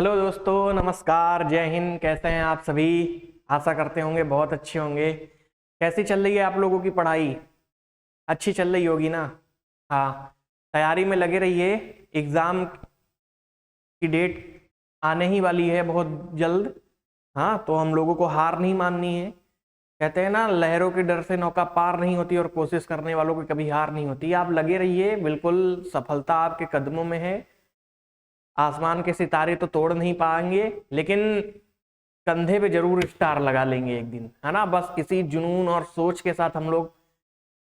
Hello दोस्तों, नमस्कार, जय हिंद। कैसे हैं आप सभी? आशा करते होंगे बहुत अच्छे होंगे। कैसी चल रही है आप लोगों की पढ़ाई? अच्छी चल रही होगी ना? हाँ, तैयारी में लगे रहिए। एग्ज़ाम की डेट आने ही वाली है बहुत जल्द। हाँ, तो हम लोगों को हार नहीं माननी है। कहते हैं ना, लहरों के डर से नौका पार नहीं होती और कोशिश करने वालों की कभी हार नहीं होती। आप लगे रहिए, बिल्कुल सफलता आपके कदमों में है। आसमान के सितारे तो तोड़ नहीं पाएंगे, लेकिन कंधे पे जरूर स्टार लगा लेंगे एक दिन, है ना। बस इसी जुनून और सोच के साथ हम लोग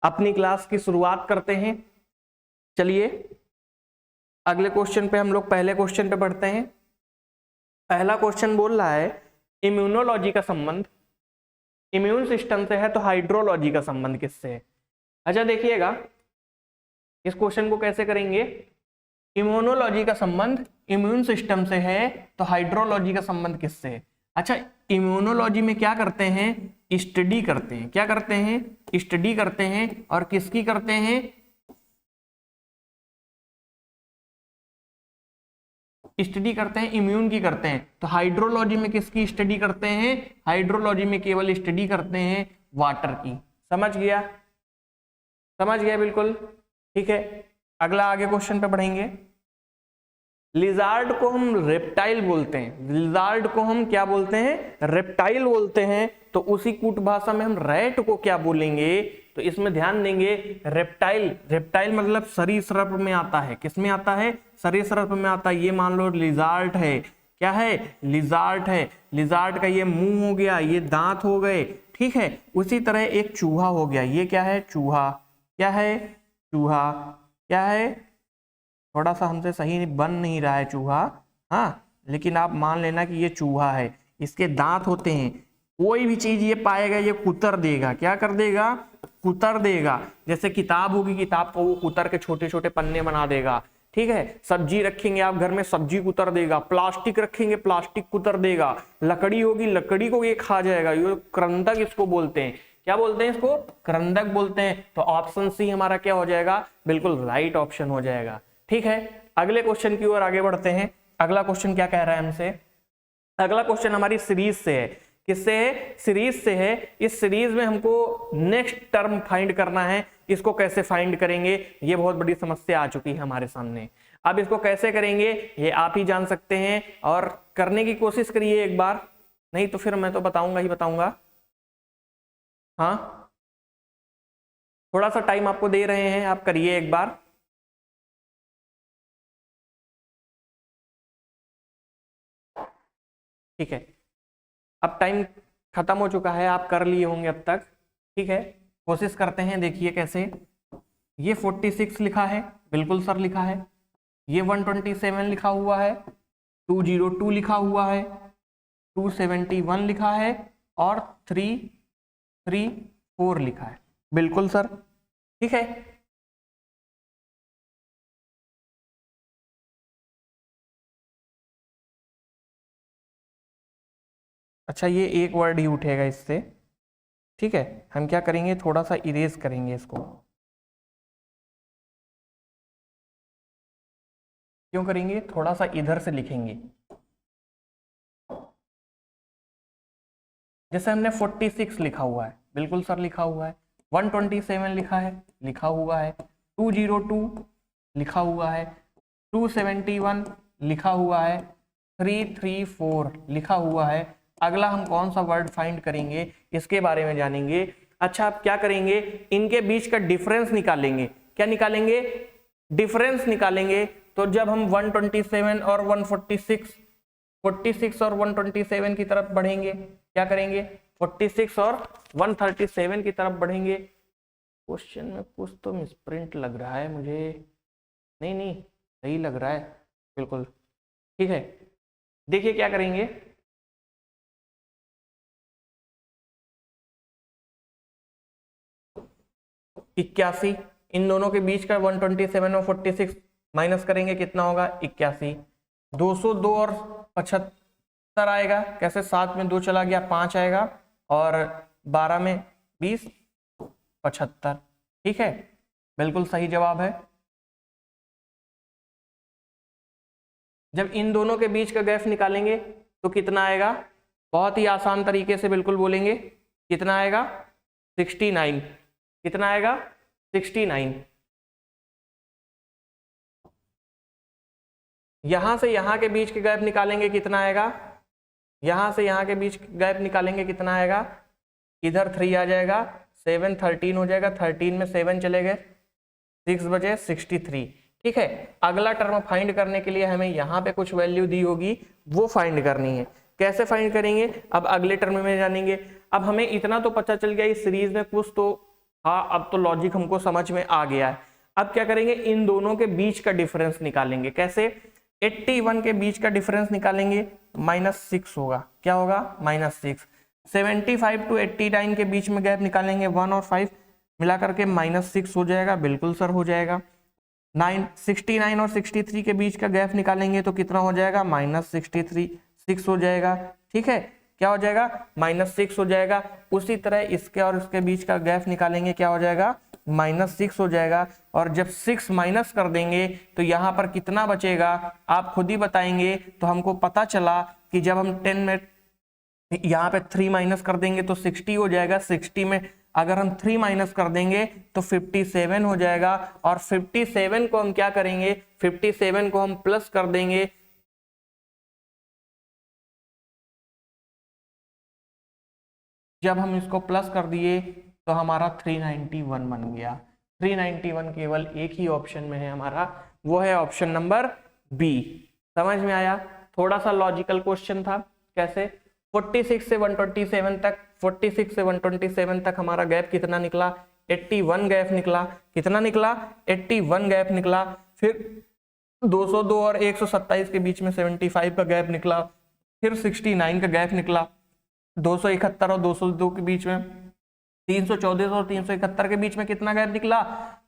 अपनी क्लास की शुरुआत करते हैं। चलिए अगले क्वेश्चन पे हम लोग पहले क्वेश्चन पे बढ़ते हैं। पहला क्वेश्चन बोल रहा है, इम्यूनोलॉजी का संबंध इम्यून सिस्टम से है तो हाइड्रोलॉजी का संबंध किससे है? अच्छा देखिएगा, इस क्वेश्चन को कैसे करेंगे। इम्यूनोलॉजी का संबंध इम्यून सिस्टम से है तो हाइड्रोलॉजी का संबंध किससे है? अच्छा, इम्यूनोलॉजी में क्या करते हैं? स्टडी करते हैं। क्या करते हैं? स्टडी करते हैं। और किसकी करते हैं? स्टडी करते हैं, इम्यून की करते हैं। तो हाइड्रोलॉजी में किसकी स्टडी करते हैं? हाइड्रोलॉजी में केवल स्टडी करते हैं वाटर की। समझ गया? समझ गया, बिल्कुल ठीक है। अगला आगे क्वेश्चन पे बढ़ेंगे। लिजार्ड को हम रेप्टाइल बोलते हैं। लिजार्ड को हम क्या बोलते हैं? रेप्टाइल बोलते हैं। तो उसी कूट भाषा में हम रैट को क्या बोलेंगे? तो इसमें ध्यान देंगे, रेप्टाइल। रेप्टाइल मतलब सरीसृप में आता है। किस में आता है? सरीसृप में आता है। ये मान लो लिजार्ड है। क्या है? लिजार्ड है। लिजार्ड का ये मुंह हो गया, ये दांत हो गए, ठीक है। उसी तरह एक चूहा हो गया। ये क्या है? चूहा। क्या है? चूहा। क्या है? थोड़ा सा हमसे सही बन नहीं रहा है चूहा, हाँ, लेकिन आप मान लेना कि ये चूहा है। इसके दांत होते हैं। कोई भी चीज ये पाएगा ये कुतर देगा। क्या कर देगा? कुतर देगा। जैसे किताब होगी, किताब को वो कुतर के छोटे छोटे पन्ने बना देगा, ठीक है। सब्जी रखेंगे आप घर में, सब्जी कुतर देगा। प्लास्टिक रखेंगे, प्लास्टिक कुतर देगा। लकड़ी होगी, लकड़ी को ये खा जाएगा। ये क्रंदक इसको बोलते हैं। क्या बोलते हैं इसको? क्रंदक बोलते हैं। तो ऑप्शन सी हमारा क्या हो जाएगा? बिल्कुल राइट ऑप्शन हो जाएगा। ठीक है, अगले क्वेश्चन की ओर आगे बढ़ते हैं। अगला क्वेश्चन क्या कह रहा है हमसे? अगला क्वेश्चन हमारी सीरीज से है। किससे है? सीरीज से है। इस सीरीज में हमको नेक्स्ट टर्म फाइंड करना है। इसको कैसे फाइंड करेंगे? ये बहुत बड़ी समस्या आ चुकी है हमारे सामने। अब इसको कैसे करेंगे ये आप ही जान सकते हैं, और करने की कोशिश करिए एक बार, नहीं तो फिर मैं तो बताऊंगा ही बताऊंगा। हाँ, थोड़ा सा टाइम आपको दे रहे हैं, आप करिए एक बार। ठीक है, अब टाइम खत्म हो चुका है, आप कर लिए होंगे अब तक। ठीक है, कोशिश करते हैं। देखिए कैसे। ये 46 लिखा है, बिल्कुल सर लिखा है। ये 127 लिखा हुआ है, 202 लिखा हुआ है, 271 लिखा है, और 334 लिखा है। बिल्कुल सर, ठीक है। अच्छा, ये एक वर्ड ही उठेगा इससे, ठीक है। हम क्या करेंगे, थोड़ा सा इरेज करेंगे इसको। क्यों करेंगे? थोड़ा सा इधर से लिखेंगे। जैसे हमने 46 लिखा हुआ है, बिल्कुल सर लिखा हुआ है। 127 लिखा है, लिखा हुआ है। 202 लिखा हुआ है। 271 लिखा हुआ है। 334 लिखा हुआ है। अगला हम कौन सा वर्ड फाइंड करेंगे इसके बारे में जानेंगे। अच्छा, आप क्या करेंगे? इनके बीच का डिफरेंस निकालेंगे। क्या निकालेंगे? डिफरेंस निकालेंगे। तो जब हम 127 और 146 46 और 127 की तरफ बढ़ेंगे, क्या करेंगे? 46 और 137 की तरफ बढ़ेंगे। क्वेश्चन में कुछ तो मिसप्रिंट लग रहा है मुझे। नहीं नहीं, सही लग रहा है, बिल्कुल ठीक है। देखिए क्या करेंगे। 81, इन दोनों के बीच का 127 और 46 माइनस करेंगे, कितना होगा? 81। 202 और 75 आएगा। कैसे? 7 में 2 चला गया, 5 आएगा, और 12 में 20, 75। ठीक है, बिल्कुल सही जवाब है। जब इन दोनों के बीच का गैप निकालेंगे तो कितना आएगा, बहुत ही आसान तरीके से बिल्कुल बोलेंगे, कितना आएगा 69। कितना आएगा 69। यहां से यहां के बीच के गैप निकालेंगे कितना आएगा, यहां से यहां के बीच गैप निकालेंगे कितना आएगा, इधर 3 आ जाएगा, 7 13 हो जाएगा, 13 में 7 चले गए, 6 बजे 63। ठीक है, अगला टर्म फाइंड करने के लिए हमें यहाँ पे कुछ वैल्यू दी होगी, वो फाइंड करनी है। कैसे फाइंड करेंगे, अब अगले टर्म में जानेंगे। अब हमें इतना तो पता चल गया इस सीरीज में कुछ तो, हाँ अब तो लॉजिक हमको समझ में आ गया है। अब क्या करेंगे, इन दोनों के बीच का डिफरेंस निकालेंगे। कैसे, 81 के बीच का डिफरेंस निकालेंगे, -6 होगा। क्या होगा, -6। 75 टू 89 के बीच में गैप निकालेंगे, 1 और 5 मिला करके -6 हो जाएगा। बिल्कुल सर हो जाएगा। 69 और 63 के बीच का गैप निकालेंगे तो कितना हो जाएगा, -63, 6 हो जाएगा। ठीक है, क्या हो जाएगा, -6 हो जाएगा। उसी तरह इसके और इसके बीच का गैप निकालेंगे, क्या हो जाएगा, -6 हो जाएगा। और जब 6 माइनस कर देंगे तो यहाँ पर कितना बचेगा, आप खुद ही बताएंगे। तो हमको पता चला कि जब हम 10 में यहाँ पे 3 माइनस कर देंगे तो 60 हो जाएगा। 60 में अगर हम 3 माइनस कर देंगे तो 57 हो जाएगा। और 57 को हम क्या करेंगे, 57 को हम प्लस कर देंगे, जब हम इसको प्लस कर दिए तो हमारा 391 बन गया। 391 केवल एक ही ऑप्शन में है हमारा, वो है ऑप्शन नंबर बी। समझ में आया, थोड़ा सा लॉजिकल क्वेश्चन था। कैसे, 46 से 127 तक, 46 से 127 तक हमारा गैप कितना निकला, 81 गैप निकला। कितना निकला, 81 गैप निकला। फिर 202 और 127 के बीच में 75 का गैप निकला। फिर 69 का गैप निकला। 271 और 202 के बीच में, 314 और 371 के बीच में कितना गैप निकला,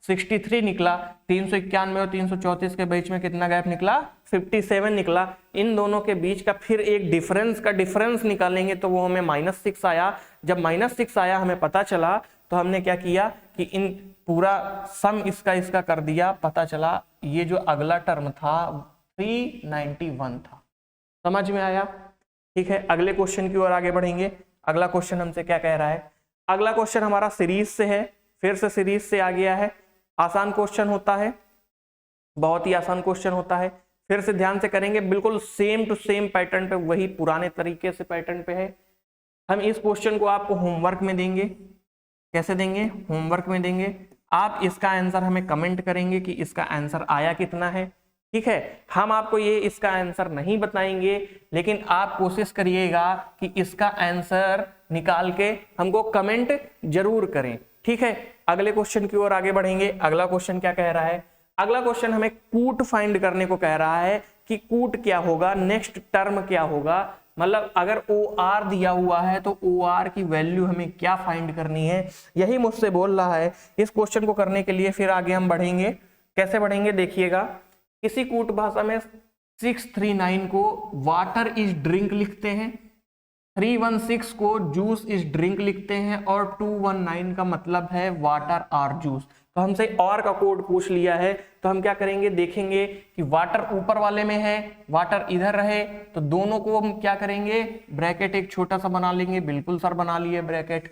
63 निकला। 391 और 334 के बीच में कितना गैप निकला, 57 निकला। इन दोनों के बीच का फिर एक डिफरेंस निकालेंगे तो वो हमें -6 आया। जब -6 आया हमें पता चला तो हमने क्या किया कि इन पूरा सम इसका कर दिया। पता चला ये जो अगला टर्म था 391 था। समझ में आया। ठीक है, अगले क्वेश्चन की ओर आगे बढ़ेंगे। अगला क्वेश्चन हमसे क्या कह रहा है, अगला क्वेश्चन हमारा सीरीज से है, फिर से सीरीज से आ गया है। आसान क्वेश्चन होता है, बहुत ही आसान क्वेश्चन होता है। फिर से ध्यान से करेंगे, बिल्कुल सेम टू सेम पैटर्न पे, वही पुराने तरीके से पैटर्न पे है। हम इस क्वेश्चन को आपको होमवर्क में देंगे। कैसे देंगे, होमवर्क में देंगे। आप इसका आंसर हमें कमेंट करेंगे कि इसका आंसर आया कितना है। ठीक है, हम आपको ये इसका आंसर नहीं बताएंगे, लेकिन आप कोशिश करिएगा कि इसका आंसर निकाल के हमको कमेंट जरूर करें। ठीक है, अगले क्वेश्चन की ओर आगे बढ़ेंगे। अगला क्वेश्चन क्या कह रहा है, अगला क्वेश्चन हमें कूट फाइंड करने को कह रहा है कि कूट क्या होगा, नेक्स्ट टर्म क्या होगा। मतलब अगर OR दिया हुआ है तो OR की वैल्यू हमें क्या फाइंड करनी है, यही मुझसे बोल रहा है। इस क्वेश्चन को करने के लिए फिर आगे हम बढ़ेंगे। कैसे बढ़ेंगे, देखिएगा। किसी कूट भाषा में 639 को वाटर इज ड्रिंक लिखते हैं, 316 को जूस इज ड्रिंक लिखते हैं, और 219 का मतलब है वाटर आर जूस। तो हमसे और का कोड पूछ लिया है, तो हम क्या करेंगे, देखेंगे कि वाटर ऊपर वाले में है, वाटर इधर रहे, तो दोनों को हम क्या करेंगे, ब्रैकेट एक छोटा सा बना लेंगे। बिल्कुल सर बना लिए ब्रैकेट।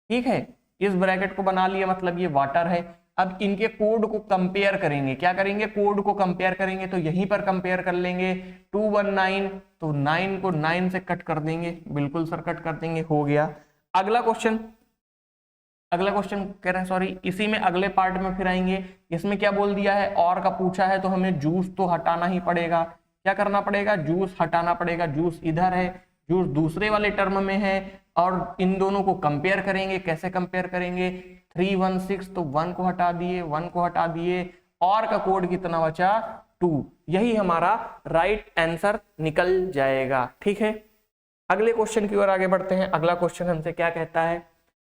ठीक है, इस ब्रैकेट को बना लिया, मतलब ये वाटर है। अब इनके कोड को कंपेयर करेंगे। क्या करेंगे, कोड को कंपेयर करेंगे। तो यहीं पर कंपेयर कर लेंगे। 219, तो 9 को 9 से कट कर देंगे। बिल्कुल सर कट कर देंगे, हो गया। अगला क्वेश्चन कह रहे हैं, सॉरी, इसी में अगले पार्ट में फिर आएंगे। इसमें क्या बोल दिया है, और का पूछा है, तो हमें जूस तो हटाना ही पड़ेगा। क्या करना पड़ेगा, जूस हटाना पड़ेगा। जूस इधर है, जूस दूसरे वाले टर्म में है, और इन दोनों को कंपेयर करेंगे। कैसे कंपेयर करेंगे, 316, तो 1 को हटा दिए, 1 को हटा दिए, और का कोड कितना बचा, 2। यही हमारा राइट आंसर निकल जाएगा। ठीक है, अगले क्वेश्चन की ओर आगे बढ़ते हैं। अगला क्वेश्चन हमसे क्या कहता है,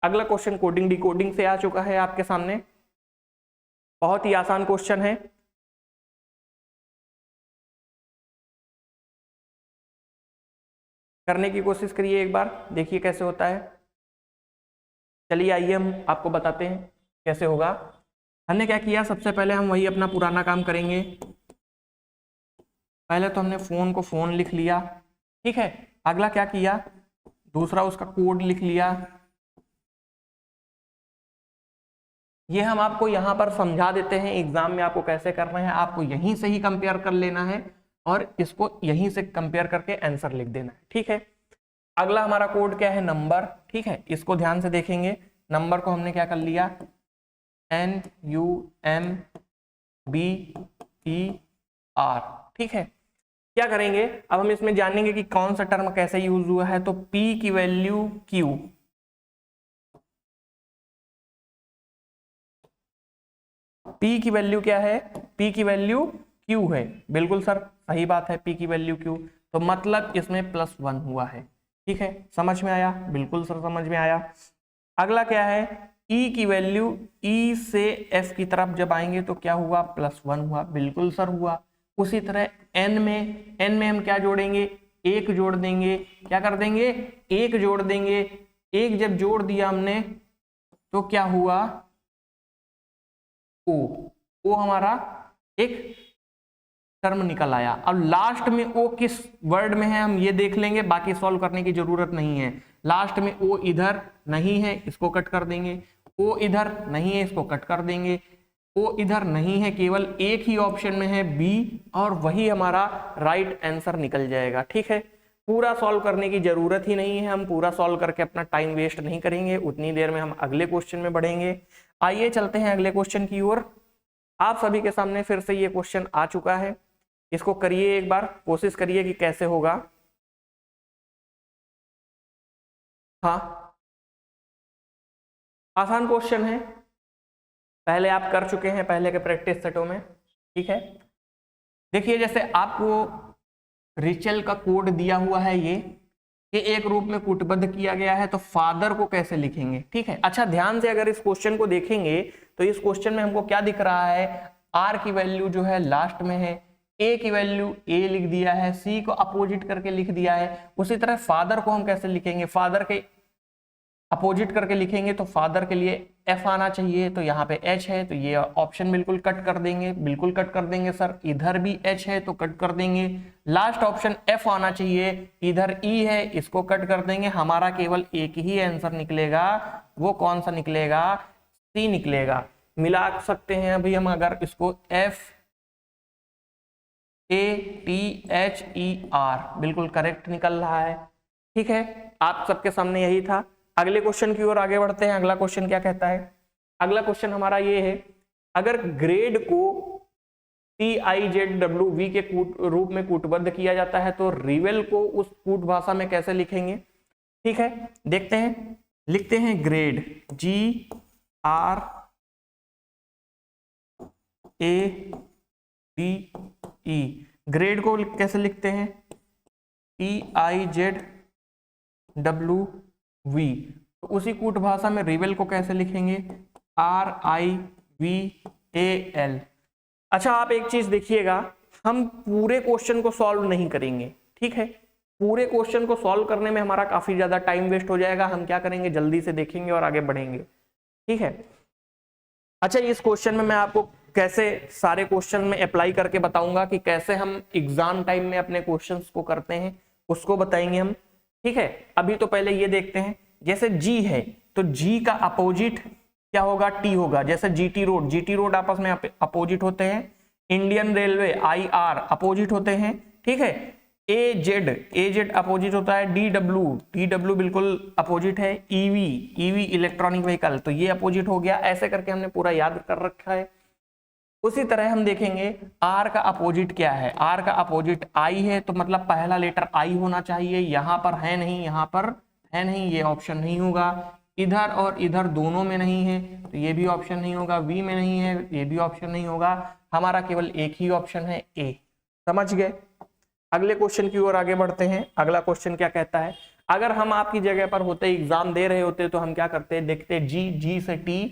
अगला क्वेश्चन कोडिंग डिकोडिंग से आ चुका है आपके सामने। बहुत ही आसान क्वेश्चन है। करने की कोशिश करिए एक बार, देखिए कैसे होता है। चलिए आइए हम आपको बताते हैं कैसे होगा। हमने क्या किया, सबसे पहले हम वही अपना पुराना काम करेंगे। पहले तो हमने फोन को फोन लिख लिया, ठीक है। अगला क्या किया, दूसरा उसका कोड लिख लिया। ये हम आपको यहाँ पर समझा देते हैं एग्जाम में आपको कैसे करना है, आपको यहीं से ही कंपेयर कर लेना है और इसको यहीं से कंपेयर करके आंसर लिख देना है, ठीक है। अगला हमारा कोड क्या है, नंबर, ठीक है। इसको ध्यान से देखेंगे, नंबर को हमने क्या कर लिया, NUMBER, ठीक है। क्या करेंगे अब हम इसमें जानेंगे कि कौन सा टर्म कैसे यूज हुआ है। तो P की वैल्यू Q, P की वैल्यू क्या है, P की वैल्यू Q है, बिल्कुल सर सही बात है, P की वैल्यू Q, तो मतलब इसमें +1 हुआ है, ठीक है। समझ में आया, बिल्कुल सर समझ में आया। अगला क्या है, E की वैल्यू, E से F की तरफ जब आएंगे तो क्या हुआ, +1 हुआ, बिल्कुल सर हुआ। उसी तरह N में हम क्या जोड़ेंगे, 1 जोड़ देंगे, क्या कर देंगे, 1 जोड़ देंगे। 1 जब जोड़ दिया हमने तो क्या हुआ, O हमारा एक टर्म निकल आया। अब लास्ट में O किस वर्ड में है हम ये देख लेंगे, बाकी सॉल्व करने की जरूरत नहीं है। लास्ट में O इधर नहीं है, इसको कट कर देंगे, O इधर नहीं है, इसको कट कर देंगे, O इधर नहीं है, केवल एक ही ऑप्शन में है B, और वही हमारा राइट आंसर निकल जाएगा, ठीक है। पूरा सॉल्व करने की जरूरत ही नहीं है, हम पूरा सॉल्व करके अपना टाइम वेस्ट नहीं करेंगे, उतनी देर में हम अगले क्वेश्चन में बढ़ेंगे। आइए चलते हैं अगले क्वेश्चन की ओर। आप सभी के सामने फिर से ये क्वेश्चन आ चुका है, इसको करिए एक बार, कोशिश करिए कि कैसे होगा। हाँ, आसान क्वेश्चन है, पहले आप कर चुके हैं पहले के प्रैक्टिस सेटों में, ठीक है। देखिए जैसे आपको रिचल का कोड दिया हुआ है, ये एक रूप में कूटबद्ध किया गया है, तो फादर को कैसे लिखेंगे, ठीक है। अच्छा ध्यान से अगर इस क्वेश्चन को देखेंगे तो इस क्वेश्चन में हमको क्या दिख रहा है, आर की वैल्यू जो है लास्ट में है, ए की वैल्यू ए लिख दिया है, सी को अपोजिट करके लिख दिया है। उसी तरह फादर को हम कैसे लिखेंगे, फादर के अपोजिट करके लिखेंगे तो फादर के लिए एफ आना चाहिए, तो यहाँ पे एच है, तो ये ऑप्शन बिल्कुल कट कर देंगे, बिल्कुल कट कर देंगे सर। इधर भी एच है तो कट कर देंगे। लास्ट ऑप्शन एफ आना चाहिए, इधर ई है, इसको कट कर देंगे। हमारा केवल एक ही आंसर निकलेगा, वो कौन सा निकलेगा, सी निकलेगा। मिला सकते हैं अभी हम अगर इसको FATHER, बिल्कुल करेक्ट निकल रहा है, ठीक है। आप सबके सामने यही था। अगले क्वेश्चन की ओर आगे बढ़ते हैं। अगला क्वेश्चन क्या कहता है, अगला क्वेश्चन हमारा ये है, अगर ग्रेड को TIZWV के रूप में कूटबद्ध किया जाता है तो रिवेल को उस कूट भाषा में कैसे लिखेंगे, ठीक है। देखते हैं, लिखते हैं ग्रेड GRADE, ग्रेड को कैसे लिखते हैं, TIZWV, तो उसी कूट भाषा में रिवेल को कैसे लिखेंगे, RIVAL। अच्छा आप एक चीज देखिएगा, हम पूरे क्वेश्चन को सॉल्व नहीं करेंगे, ठीक है। पूरे क्वेश्चन को सॉल्व करने में हमारा काफी ज्यादा टाइम वेस्ट हो जाएगा। हम क्या करेंगे, जल्दी से देखेंगे और आगे बढ़ेंगे, ठीक है। अच्छा इस क्वेश्चन में मैं आपको कैसे सारे क्वेश्चन में अप्लाई करके बताऊंगा कि कैसे हम एग्जाम टाइम में अपने क्वेश्चंस को करते हैं, उसको बताएंगे हम, ठीक है। अभी तो पहले ये देखते हैं, जैसे G है तो G का अपोजिट क्या होगा, T होगा। जैसे GT रोड आपस में अपोजिट होते हैं। इंडियन रेलवे IR अपोजिट होते हैं, ठीक है। AZ अपोजिट होता है। DW बिल्कुल अपोजिट है। EV इलेक्ट्रॉनिक व्हीकल, तो ये अपोजिट हो गया। ऐसे करके हमने पूरा याद कर रखा है। उसी तरह हम देखेंगे R का अपोजिट क्या है, R का अपोजिट I है, तो मतलब पहला लेटर I होना चाहिए। यहाँ पर है नहीं, यहाँ पर है नहीं, ये ऑप्शन नहीं होगा। इधर और इधर दोनों में नहीं है तो ये भी ऑप्शन नहीं होगा। V में नहीं है, ये भी ऑप्शन नहीं होगा। हमारा केवल एक ही ऑप्शन है A। समझ गए। अगले क्वेश्चन की ओर आगे बढ़ते हैं। अगला क्वेश्चन क्या कहता है, अगर हम आपकी जगह पर होते, एग्जाम दे रहे होते, तो हम क्या करते, देखते G से T,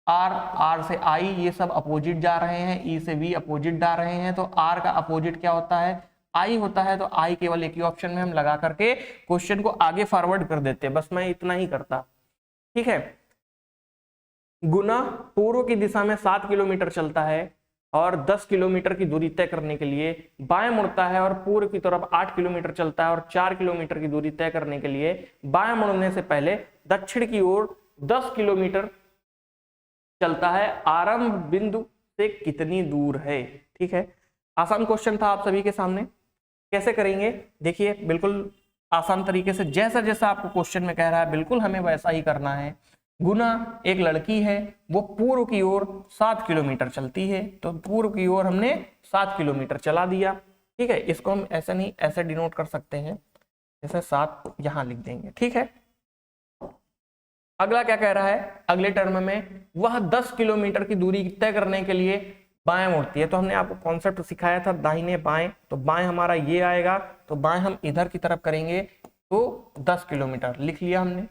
R से I, ये सब अपोजिट जा रहे हैं। E से V अपोजिट जा रहे हैं, तो R का अपोजिट क्या होता है, I होता है। तो I केवल एक ही ऑप्शन में हम लगा करके क्वेश्चन को आगे फॉरवर्ड कर देते हैं। बस मैं इतना ही करता, ठीक है। गुना पूर्व की दिशा में 7 किलोमीटर चलता है, और 10 किलोमीटर की दूरी तय करने के लिए बाएं मुड़ता है और पूर्व की तरफ 8 किलोमीटर चलता है और 4 किलोमीटर की दूरी तय करने के लिए बाएं मुड़ने से पहले दक्षिण की ओर 10 किलोमीटर चलता है, आरंभ बिंदु से कितनी दूर है? ठीक है, आसान क्वेश्चन था आप सभी के सामने। कैसे करेंगे देखिए, बिल्कुल आसान तरीके से, जैसा जैसा आपको क्वेश्चन में कह रहा है बिल्कुल हमें वैसा ही करना है। गुना एक लड़की है, वो पूर्व की ओर 7 किलोमीटर चलती है, तो पूर्व की ओर हमने 7 किलोमीटर चला दिया। ठीक है, इसको हम ऐसे नहीं ऐसे डिनोट कर सकते हैं, जैसे 7 यहां लिख देंगे। ठीक है, अगला क्या कह रहा है, अगले टर्म में वह 10 किलोमीटर की दूरी तय करने के लिए बाएं मुड़ती है। तो हमने आपको कॉन्सेप्ट सिखाया था दाहिने बाएं, तो बाएं हमारा ये आएगा, तो बाएं हम इधर की तरफ करेंगे तो 10 किलोमीटर लिख लिया हमने।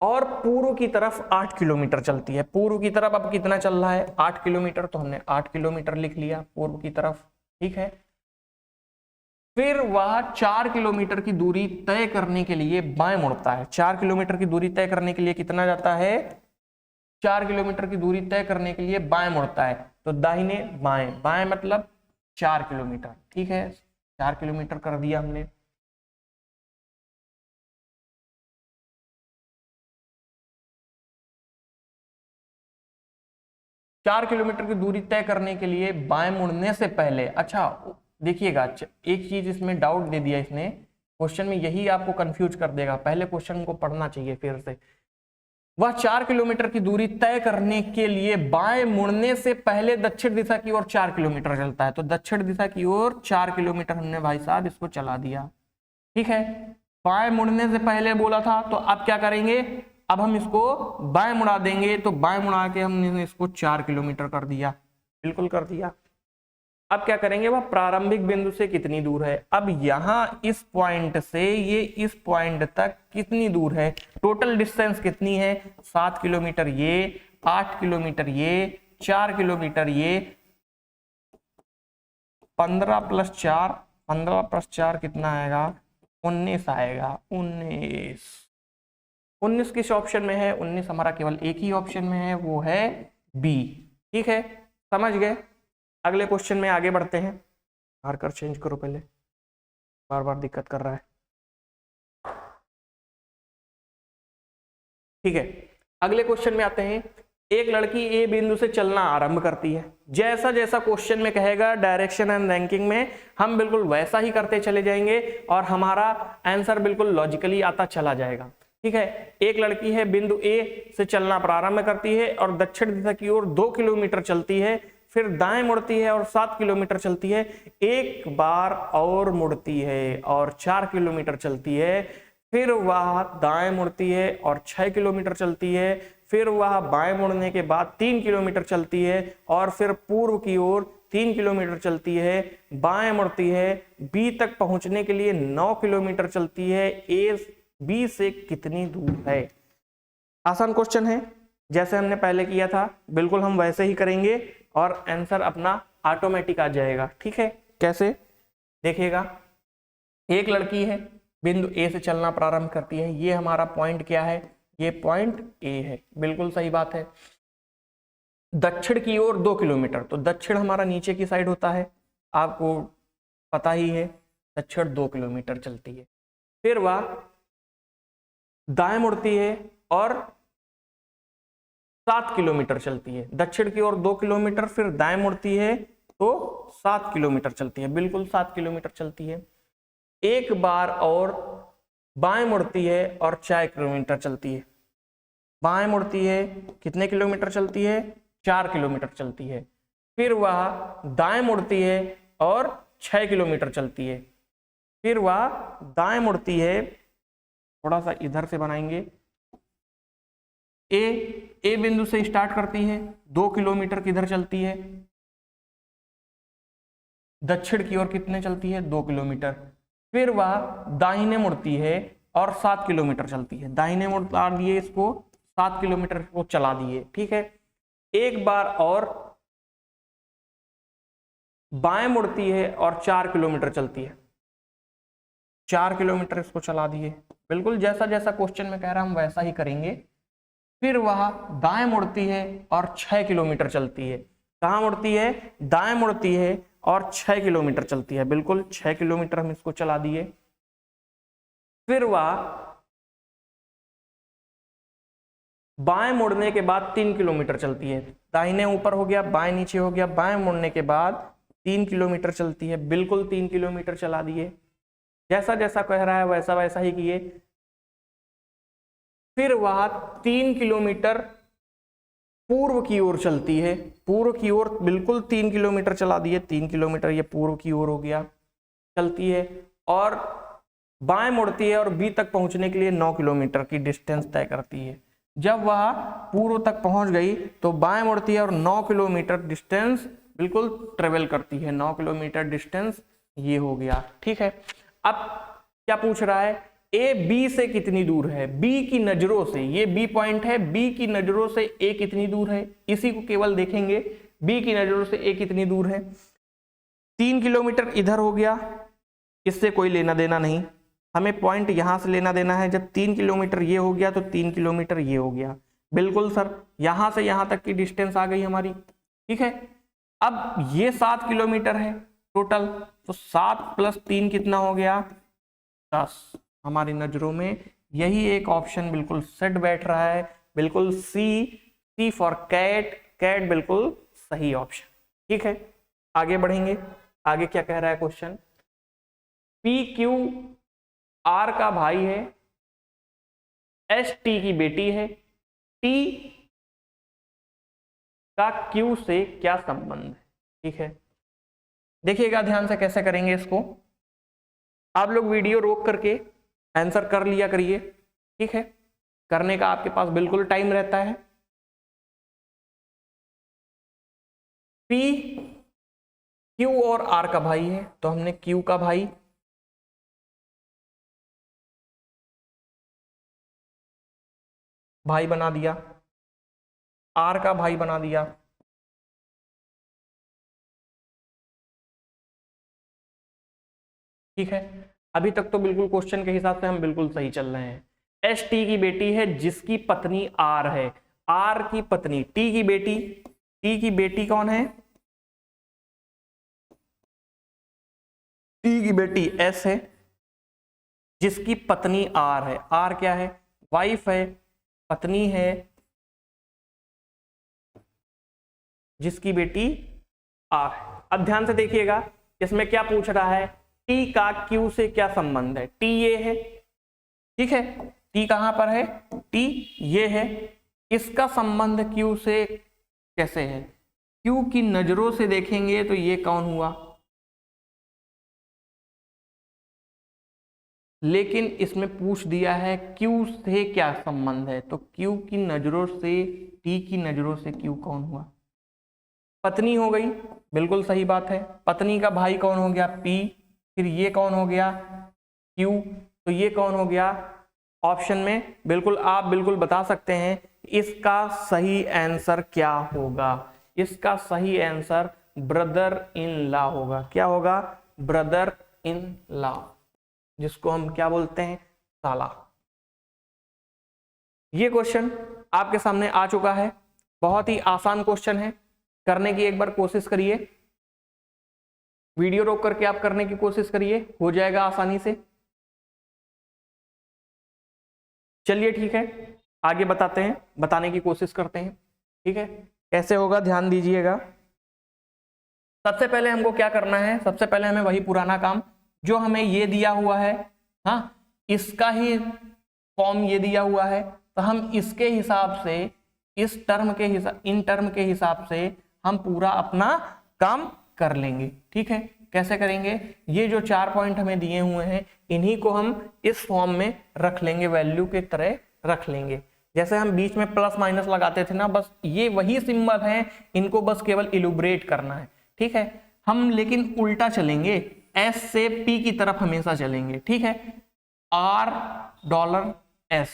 और पूर्व की तरफ 8 किलोमीटर चलती है, पूर्व की तरफ अब कितना चल रहा है, 8 किलोमीटर, तो हमने 8 किलोमीटर लिख लिया पूर्व की तरफ। ठीक है, फिर वह 4 किलोमीटर की दूरी तय करने के लिए बाएं मुड़ता है। 4 किलोमीटर की दूरी तय करने के लिए कितना जाता है, 4 किलोमीटर की दूरी तय करने के लिए बाएं मुड़ता है, तो दाहिने बाएं, बाएं मतलब 4 किलोमीटर। ठीक है, 4 किलोमीटर कर दिया हमने। चार किलोमीटर की दूरी तय करने के लिए बाएं मुड़ने से पहले, अच्छा देखिएगा, एक चीज इसमें डाउट दे दिया इसने, क्वेश्चन में यही आपको कंफ्यूज कर देगा, पहले क्वेश्चन को पढ़ना चाहिए फिर से। वह 4 किलोमीटर की दूरी तय करने के लिए बाएं मुड़ने से पहले दक्षिण दिशा की ओर 4 किलोमीटर चलता है, तो दक्षिण दिशा की ओर 4 किलोमीटर हमने भाई साहब इसको चला दिया। ठीक है, बाएं मुड़ने से पहले बोला था, तो अब क्या करेंगे, अब हम इसको बाएं मुड़ा देंगे, तो बाएं मुड़ा के हमने इसको 4 किलोमीटर कर दिया, बिल्कुल कर दिया। अब क्या करेंगे, वह प्रारंभिक बिंदु से कितनी दूर है, अब यहां इस पॉइंट से ये इस पॉइंट तक कितनी दूर है, टोटल डिस्टेंस कितनी है, 7 किलोमीटर ये, 8 किलोमीटर ये, 4 किलोमीटर ये, 15 + 4, 15 + 4 कितना आएगा, 19 आएगा। 19 किस ऑप्शन में है, 19 हमारा केवल एक ही ऑप्शन में है, वो है बी। ठीक है, समझ गए। अगले क्वेश्चन में आगे बढ़ते हैं, मार्कर चेंज करो पहले, बार बार दिक्कत कर रहा है। ठीक है, अगले क्वेश्चन में आते हैं। एक लड़की ए बिंदु से चलना आरंभ करती है, जैसा जैसा क्वेश्चन में कहेगा डायरेक्शन एंड रैंकिंग में हम बिल्कुल वैसा ही करते चले जाएंगे और हमारा आंसर बिल्कुल लॉजिकली आता चला जाएगा। ठीक है, एक लड़की है, बिंदु ए से चलना प्रारंभ करती है और दक्षिण दिशा की ओर 2 किलोमीटर चलती है, फिर दाएं मुड़ती है और 7 किलोमीटर चलती है, एक बार और मुड़ती है और 4 किलोमीटर चलती है, फिर वह दाएं मुड़ती है और 6 किलोमीटर चलती है, फिर वह बाएं मुड़ने के बाद 3 किलोमीटर चलती है और फिर पूर्व की ओर 3 किलोमीटर चलती है, बाएं मुड़ती है, बी तक पहुंचने के लिए 9 किलोमीटर चलती है। ए बी से कितनी दूर है? आसान क्वेश्चन है, जैसे हमने पहले किया था बिल्कुल हम वैसे ही करेंगे और आंसर अपना ऑटोमेटिक आ जाएगा। ठीक है, कैसे देखिएगा, एक लड़की है, बिंदु ए से चलना प्रारंभ करती है, ये हमारा पॉइंट क्या है, ये पॉइंट ए है, बिल्कुल सही बात है। दक्षिण की ओर 2 किलोमीटर, तो दक्षिण हमारा नीचे की साइड होता है, आपको पता ही है, दक्षिण 2 किलोमीटर चलती है, फिर वह दाएं मुड़ती है और 7 किलोमीटर चलती है, दक्षिण की ओर 2 किलोमीटर, फिर दाएं मुड़ती है तो 7 किलोमीटर चलती है, बिल्कुल 7 किलोमीटर चलती है, एक बार और बाएं मुड़ती है और 4 किलोमीटर चलती है, बाएं मुड़ती है कितने किलोमीटर चलती है, 4 किलोमीटर चलती है, फिर वह दाएं मुड़ती है और 6 किलोमीटर चलती है, फिर वह दाएं मुड़ती है, थोड़ा सा इधर से बनाएंगे, ए बिंदु से स्टार्ट करती है, 2 किलोमीटर किधर चलती है, दक्षिण की ओर कितने चलती है, 2 किलोमीटर, फिर वह दाहिने मुड़ती है और 7 किलोमीटर चलती है, दाहिने मुड़ा दिए इसको, 7 किलोमीटर को चला दिए। ठीक है, एक बार और बाएं मुड़ती है और 4 किलोमीटर चलती है, 4 किलोमीटर इसको चला दिए, बिल्कुल जैसा जैसा क्वेश्चन में कह रहा हम वैसा ही करेंगे। फिर वह दाएं मुड़ती है और 6 किलोमीटर चलती है। कहाँ मुड़ती है? दाएं मुड़ती है और 6 किलोमीटर चलती है। बिल्कुल 6 किलोमीटर हम इसको चला दिए। फिर वह बाएं मुड़ने के बाद 3 किलोमीटर चलती है। दाहिने ऊपर हो गया, बाएं नीचे हो गया, बाएं मुड़ने के बाद 3 किलोमीटर चलती है। बिल्कुल 3 किलोमीटर चला दिए। जैसा जैसा कह रहा है वैसा वैसा ही किए। फिर वह 3 किलोमीटर पूर्व की ओर चलती है। पूर्व की ओर बिल्कुल 3 किलोमीटर चला दिए। 3 किलोमीटर ये पूर्व की ओर हो गया, चलती है और बाएं मुड़ती है और बी तक पहुंचने के लिए 9 किलोमीटर की डिस्टेंस तय करती है। जब वह पूर्व तक पहुंच गई तो बाएं मुड़ती है और 9 किलोमीटर डिस्टेंस बिल्कुल ट्रेवल करती है। 9 किलोमीटर डिस्टेंस ये हो गया। ठीक है, अब क्या पूछ रहा है? ए बी से कितनी दूर है? बी की नजरों से, ये बी पॉइंट है, बी की नजरों से ए कितनी दूर है, इसी को केवल देखेंगे। बी की नजरों से ए कितनी दूर है? 3 किलोमीटर इधर हो गया, इससे कोई लेना देना नहीं। हमें पॉइंट यहां से लेना देना है। जब 3 किलोमीटर ये हो गया तो 3 किलोमीटर ये हो गया। बिल्कुल सर, यहां से यहां तक की डिस्टेंस आ गई हमारी। ठीक है, अब ये 7 किलोमीटर है टोटल, तो 7 + 3 कितना हो गया? 10। हमारी नजरों में यही एक ऑप्शन बिल्कुल सेट बैठ रहा है। बिल्कुल सी फॉर कैट, कैट बिल्कुल सही ऑप्शन। ठीक है, आगे बढ़ेंगे। आगे क्या कह रहा है क्वेश्चन? पी क्यू आर का भाई है, एस टी की बेटी है, टी का क्यू से क्या संबंध है? ठीक है, देखिएगा ध्यान से कैसे करेंगे इसको। आप लोग वीडियो रोक करके आंसर कर लिया करिए। ठीक है, करने का आपके पास बिल्कुल टाइम रहता है। पी क्यू और आर का भाई है, तो हमने क्यू का भाई बना दिया, आर का भाई बना दिया। ठीक है, अभी तक तो बिल्कुल क्वेश्चन के हिसाब से हम बिल्कुल सही चल रहे हैं। एस टी की बेटी है जिसकी पत्नी आर है। आर की पत्नी, टी की बेटी, टी की बेटी कौन है? टी की बेटी एस है जिसकी पत्नी आर है। आर क्या है? वाइफ है, पत्नी है जिसकी बेटी आर है। अब ध्यान से देखिएगा इसमें क्या पूछ रहा है? टी का क्यू से क्या संबंध है? टी ये है, ठीक है, टी कहां पर है? टी ये है। इसका संबंध क्यू से कैसे है? क्यू की नजरों से देखेंगे तो ये कौन हुआ? लेकिन इसमें पूछ दिया है क्यू से क्या संबंध है, तो क्यू की नजरों से, टी की नजरों से क्यू कौन हुआ? पत्नी हो गई, बिल्कुल सही बात है। पत्नी का भाई कौन हो गया? पी। फिर ये कौन हो गया? क्यू। तो ये कौन हो गया? ऑप्शन में बिल्कुल आप बिल्कुल बता सकते हैं इसका सही आंसर क्या होगा। इसका सही आंसर ब्रदर इन लॉ होगा। क्या होगा? ब्रदर इन लॉ, जिसको हम क्या बोलते हैं? साला। ये क्वेश्चन आपके सामने आ चुका है। बहुत ही आसान क्वेश्चन है, करने की एक बार कोशिश करिए। वीडियो रोक करके आप करने की कोशिश करिए, हो जाएगा आसानी से। चलिए ठीक है, आगे बताते हैं, बताने की कोशिश करते हैं। ठीक है, कैसे होगा ध्यान दीजिएगा। सबसे पहले हमको क्या करना है? सबसे पहले हमें वही पुराना काम जो हमें ये दिया हुआ है, हाँ, इसका ही फॉर्म ये दिया हुआ है, तो हम इसके हिसाब से, इस टर्म के हिसाब, इन टर्म के हिसाब से हम पूरा अपना काम कर लेंगे। ठीक है, कैसे करेंगे? ये जो 4 पॉइंट हमें दिए हुए हैं इन्हीं को हम इस फॉर्म में रख लेंगे, वैल्यू के तरह रख लेंगे। जैसे हम बीच में प्लस माइनस लगाते थे ना, बस ये वही सिंबल है, इनको बस केवल इलुब्रेट करना है। ठीक है, हम लेकिन उल्टा चलेंगे, एस से पी की तरफ हमेशा चलेंगे। ठीक है, $S,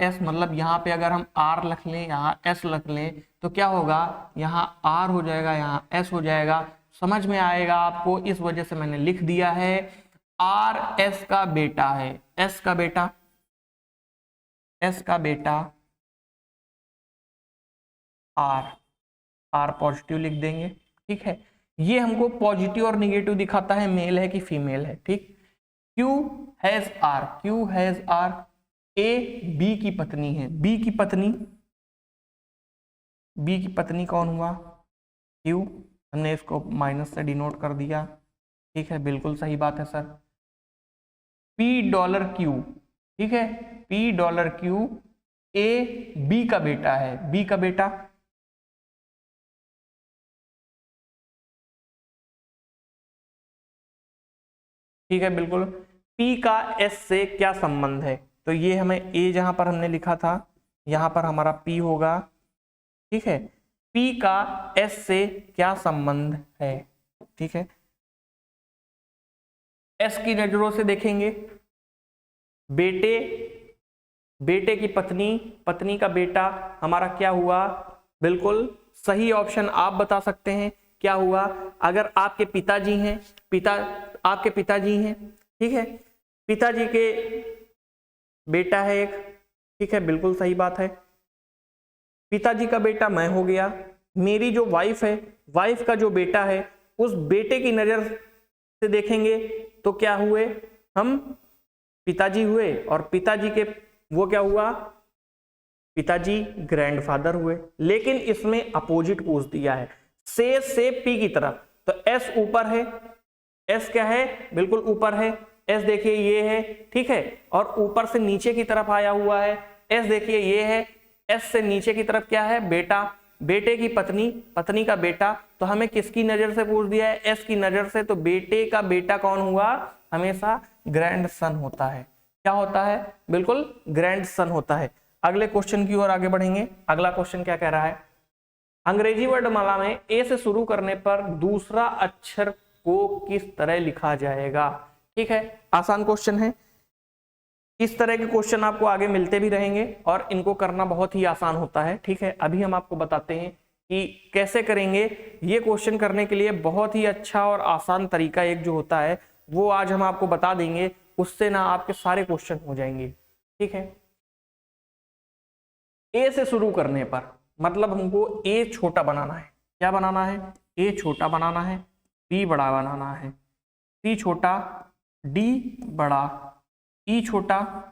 $S मतलब यहाँ पे अगर हम R रख लें, यहाँ S रख लें, तो क्या होगा? यहाँ R हो जाएगा, यहाँ S हो जाएगा। समझ में आएगा आपको, इस वजह से मैंने लिख दिया है। R S का बेटा है, S का बेटा, S का बेटा आर पॉजिटिव लिख देंगे, ठीक है। ये हमको पॉजिटिव और निगेटिव दिखाता है मेल है कि फीमेल है, ठीक। Q has R, A B की पत्नी है, बी की पत्नी कौन हुआ? Q, हमने इसको माइनस से डिनोट कर दिया, ठीक है, बिल्कुल सही बात है सर। $Q, ठीक है, $Q ए बी का बेटा है, बी का बेटा, ठीक है, बिल्कुल। P का S से क्या संबंध है? तो ये हमें A जहां पर हमने लिखा था, यहां पर हमारा P होगा, ठीक है। P का S से क्या संबंध है, ठीक है। S की नजरों से देखेंगे, बेटे की पत्नी का बेटा हमारा क्या हुआ? बिल्कुल सही ऑप्शन आप बता सकते हैं क्या हुआ? अगर आपके पिताजी हैं, आपके पिताजी हैं, ठीक है, पिताजी के बेटा है एक, ठीक है, बिल्कुल सही बात है। पिताजी का बेटा मैं हो गया, मेरी जो वाइफ है, वाइफ का जो बेटा है, उस बेटे की नजर से देखेंगे तो क्या हुए? हम पिताजी हुए, और पिताजी के वो क्या हुआ? पिताजी ग्रैंडफादर हुए। लेकिन इसमें अपोजिट पूछ दिया है, से पी की तरफ, तो एस ऊपर है, एस क्या है? बिल्कुल ऊपर है, एस देखिए ये है, ठीक है, और ऊपर से नीचे की तरफ आया हुआ है, एस देखिए ये है, एस से नीचे की तरफ क्या है? बेटा, बेटे की पत्नी का बेटा, तो हमें किसकी नजर से पूछ दिया है? एस की नजर से, तो बेटे का बेटा कौन हुआ? हमेशा ग्रैंड सन होता है। क्या होता है? बिल्कुल ग्रैंड सन होता है। अगले क्वेश्चन की ओर आगे बढ़ेंगे। अगला क्वेश्चन क्या कह रहा है? अंग्रेजी वर्णमाला में ए से शुरू करने पर दूसरा अक्षर को किस तरह लिखा जाएगा? ठीक है, आसान क्वेश्चन है। इस तरह के क्वेश्चन आपको आगे मिलते भी रहेंगे और इनको करना बहुत ही आसान होता है, ठीक है। अभी हम आपको बताते हैं कि कैसे करेंगे। ये क्वेश्चन करने के लिए बहुत ही अच्छा और आसान तरीका एक जो होता है वो आज हम आपको बता देंगे, उससे ना आपके सारे क्वेश्चन हो जाएंगे, ठीक है। ए से शुरू करने पर मतलब हमको ए छोटा बनाना है। क्या बनाना है? ए छोटा बनाना है, बी बड़ा बनाना है, सी छोटा, डी बड़ा, ई छोटा,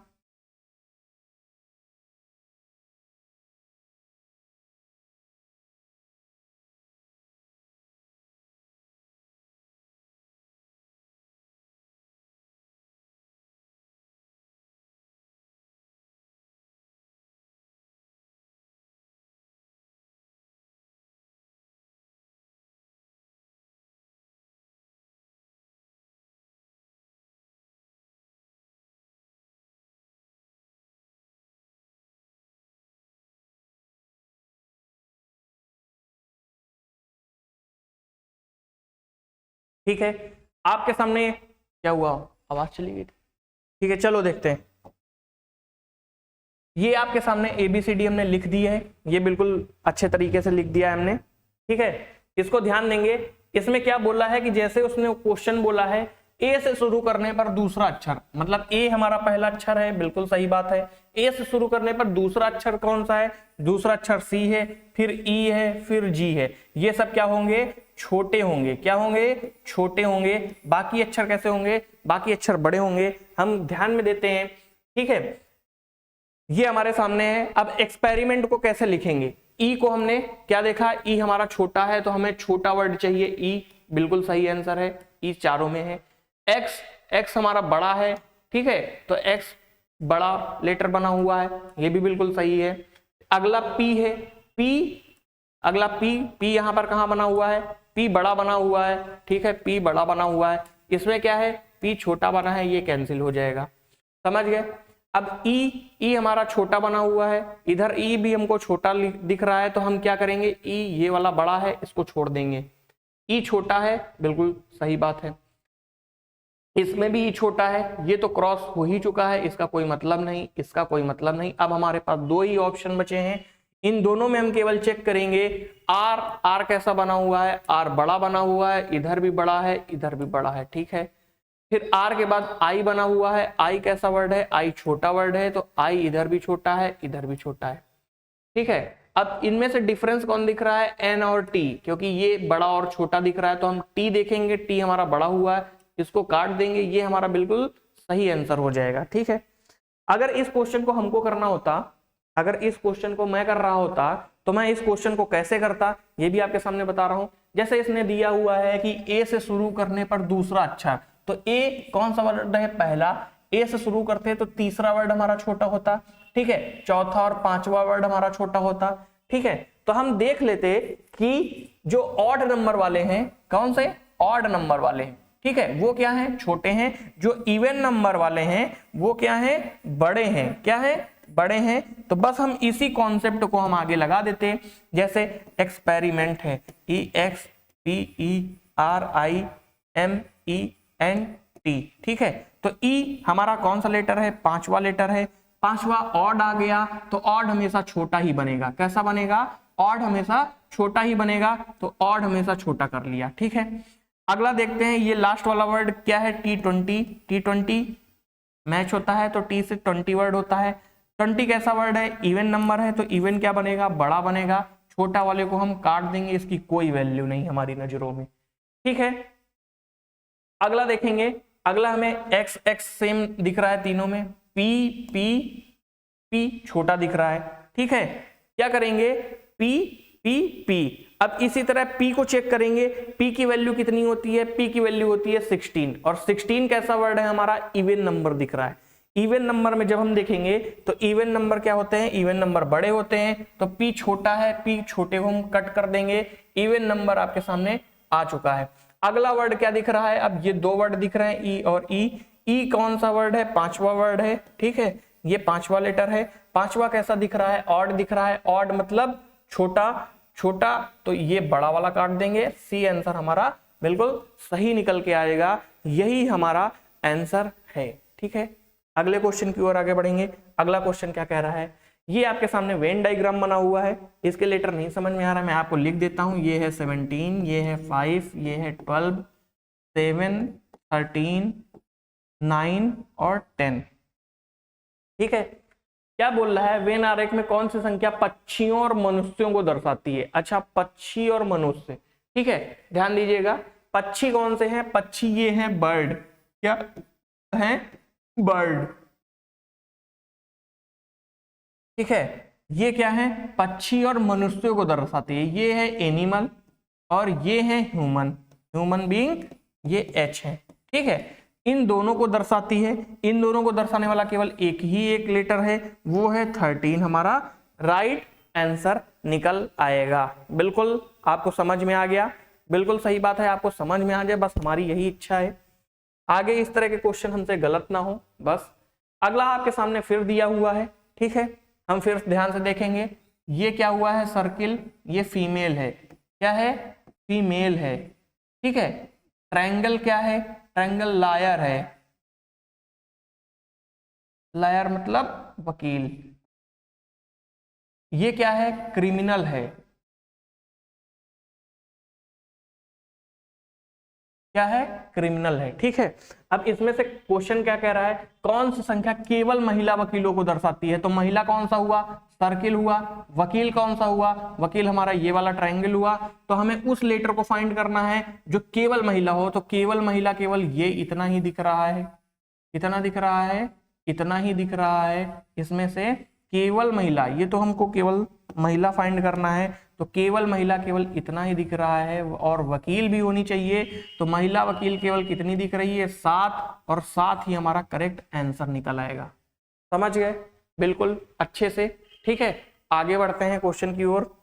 ठीक है। आपके सामने क्या हुआ? आवाज चली गई। ठीक है, चलो देखते हैं। ये आपके सामने ABCD हमने लिख दी है, ये बिल्कुल अच्छे तरीके से लिख दिया है हमने, ठीक है। इसको ध्यान देंगे, इसमें क्या बोला है कि जैसे उसने क्वेश्चन बोला है ए से शुरू करने पर दूसरा अक्षर, मतलब ए हमारा पहला अक्षर है, बिल्कुल सही बात है। ए से शुरू करने पर दूसरा अक्षर कौन सा है? दूसरा अक्षर सी है, फिर ई है, फिर जी है। ये सब क्या होंगे? छोटे होंगे। क्या होंगे? छोटे होंगे। बाकी अक्षर कैसे होंगे? बाकी अक्षर बड़े होंगे। हम ध्यान में देते हैं, ठीक है। ये हमारे सामने है। अब एक्सपेरिमेंट को कैसे लिखेंगे? ई को हमने क्या देखा? ई हमारा छोटा है तो हमें छोटा वर्ड चाहिए, ई, बिल्कुल सही आंसर है, ई चारों में है। एक्स हमारा बड़ा है, ठीक है, तो एक्स बड़ा लेटर बना हुआ है, ये भी बिल्कुल सही है। अगला पी है, अगला पी यहां पर कहां बना हुआ है? पी बड़ा बना हुआ है, ठीक है, पी बड़ा बना हुआ है। इसमें क्या है? पी छोटा बना है, ये कैंसिल हो जाएगा, समझ गए। अब ई हमारा छोटा बना हुआ है, इधर ई भी हमको छोटा दिख रहा है, तो हम क्या करेंगे? ई ये वाला बड़ा है, इसको छोड़ देंगे। ई छोटा है, बिल्कुल सही बात है। इसमें भी ई छोटा है, ये तो क्रॉस हो ही चुका है, इसका कोई मतलब नहीं, इसका कोई मतलब नहीं। अब हमारे पास दो ही ऑप्शन बचे हैं, इन दोनों में हम केवल चेक करेंगे आर कैसा बना हुआ है? आर बड़ा बना हुआ है, इधर भी बड़ा है, इधर भी बड़ा है, ठीक है। फिर आर के बाद आई बना हुआ है, आई कैसा वर्ड है? आई छोटा वर्ड है, तो आई इधर भी छोटा है, इधर भी छोटा है, ठीक है। अब इनमें से डिफरेंस कौन दिख रहा है, एन और टी, क्योंकि ये बड़ा और छोटा दिख रहा है तो हम टी देखेंगे, टी हमारा बड़ा हुआ है, इसको काट देंगे, ये हमारा बिल्कुल सही आंसर हो जाएगा। ठीक है, अगर इस क्वेश्चन को हमको करना होता, अगर इस क्वेश्चन को मैं कर रहा होता तो मैं इस क्वेश्चन को कैसे करता ये भी आपके सामने बता रहा हूं। जैसे इसने दिया हुआ है कि ए से शुरू करने पर दूसरा अच्छा, तो ए कौन सा वर्ड है, पहला, ए से शुरू करते हैं तो तीसरा वर्ड हमारा छोटा होता, ठीक है, चौथा और पांचवा वर्ड हमारा छोटा होता। ठीक है, तो हम देख लेते कि जो ऑड नंबर वाले हैं, कौन से, ऑड नंबर वाले हैं, ठीक है, वो क्या है, छोटे हैं, जो इवन नंबर वाले हैं वो क्या है, बड़े हैं, क्या है, बड़े हैं। तो बस हम इसी कॉन्सेप्ट को हम आगे लगा देते हैं, जैसे एक्सपेरिमेंट है, EXPERIMENT, ठीक है, तो ई हमारा कौन सा लेटर है, पांचवा लेटर है, पांचवा ऑड आ गया तो ऑड हमेशा छोटा ही बनेगा, कैसा बनेगा, ऑड हमेशा छोटा ही बनेगा, तो ऑड हमेशा छोटा कर लिया। ठीक है, अगला देखते हैं, ये लास्ट वाला वर्ड क्या है, T20, T20 मैच होता है तो T से 20 वर्ड होता है, 20 कैसा वर्ड है, इवन नंबर है तो इवन क्या बनेगा, बड़ा बनेगा, छोटा वाले को हम काट देंगे, इसकी कोई वैल्यू नहीं हमारी नजरों में। ठीक है, अगला देखेंगे, अगला हमें एक्स एक्स सेम दिख रहा है तीनों में, पी पी पी छोटा दिख रहा है। ठीक है, क्या करेंगे, पी पी पी, अब इसी तरह पी को चेक करेंगे, पी की वैल्यू कितनी होती है, पी की वैल्यू होती है 16, और 16 कैसा वर्ड है हमारा, इवन नंबर दिख रहा है। इवन नंबर में जब हम देखेंगे तो इवन नंबर क्या होते हैं, इवन नंबर बड़े होते हैं, तो पी छोटा है, पी छोटे को हम कट कर देंगे, इवन नंबर आपके सामने आ चुका है। अगला वर्ड क्या दिख रहा है, अब ये दो वर्ड दिख रहे हैं, ई और ई कौन सा वर्ड है, पांचवा वर्ड है। ठीक है, ये पांचवा लेटर है, पांचवा कैसा दिख रहा है, ऑड दिख रहा है, ऑड मतलब छोटा, छोटा तो ये बड़ा वाला काट देंगे, सी आंसर हमारा बिल्कुल सही निकल के आएगा, यही हमारा आंसर है। ठीक है, अगले क्वेश्चन की ओर आगे बढ़ेंगे। अगला क्वेश्चन क्या कह रहा है, ये आपके सामने वेन डायग्राम बना हुआ है, इसके लेटर नहीं समझ में आ रहा, मैं आपको लिख देता हूं, ये है 17, ये है 5, ये है 12, 7, 13, 9 और 10। ठीक है, क्या बोल रहा है, वेन आरेख में कौन सी संख्या पक्षियों और मनुष्यों को दर्शाती है। अच्छा, पक्षी और मनुष्य, ठीक है, ध्यान दीजिएगा, पक्षी कौन से हैं, पक्षी ये हैं बर्ड, क्या हैं, बर्ड। ठीक है, ये क्या है, पक्षी और मनुष्यों को दर्शाती है, ये है एनिमल और ये है ह्यूमन, ह्यूमन बीइंग, ये एच है। ठीक है, इन दोनों को दर्शाती है, इन दोनों को दर्शाने वाला केवल एक ही एक लेटर है, वो है 13, हमारा राइट आंसर निकल आएगा। बिल्कुल आपको समझ में आ गया, बिल्कुल सही बात है, आपको समझ में आ जाए, बस हमारी यही इच्छा है, आगे इस तरह के क्वेश्चन हमसे गलत ना हो बस। अगला आपके सामने फिर दिया हुआ है, ठीक है, हम फिर ध्यान से देखेंगे, ये क्या हुआ है, सर्किल, ये फीमेल है, क्या है, फीमेल है। ठीक है, ट्रायंगल क्या है, ट्रायंगल लायर है, लायर मतलब वकील। ये क्या है, क्रिमिनल है, क्या है, क्रिमिनल है। ठीक है, अब इसमें से क्वेश्चन क्या कह रहा है, कौन सी संख्या केवल महिला वकीलों को दर्शाती है, तो महिला कौन सा हुआ, सर्किल हुआ, वकील कौन सा हुआ, वकील हमारा ये वाला ट्रायंगल हुआ, तो हमें उस लेटर को फाइंड करना है जो केवल महिला हो, तो केवल महिला केवल ये इतना ही दिख रहा है, इतना दिख रहा है, इतना ही दिख रहा है, इसमें से केवल महिला, ये तो हमको केवल महिला फाइंड करना है, तो केवल महिला केवल इतना ही दिख रहा है, और वकील भी होनी चाहिए, तो महिला वकील केवल कितनी दिख रही है, 7, और 7 ही हमारा करेक्ट आंसर निकल आएगा। समझ गए बिल्कुल अच्छे से। ठीक है, आगे बढ़ते हैं क्वेश्चन की ओर।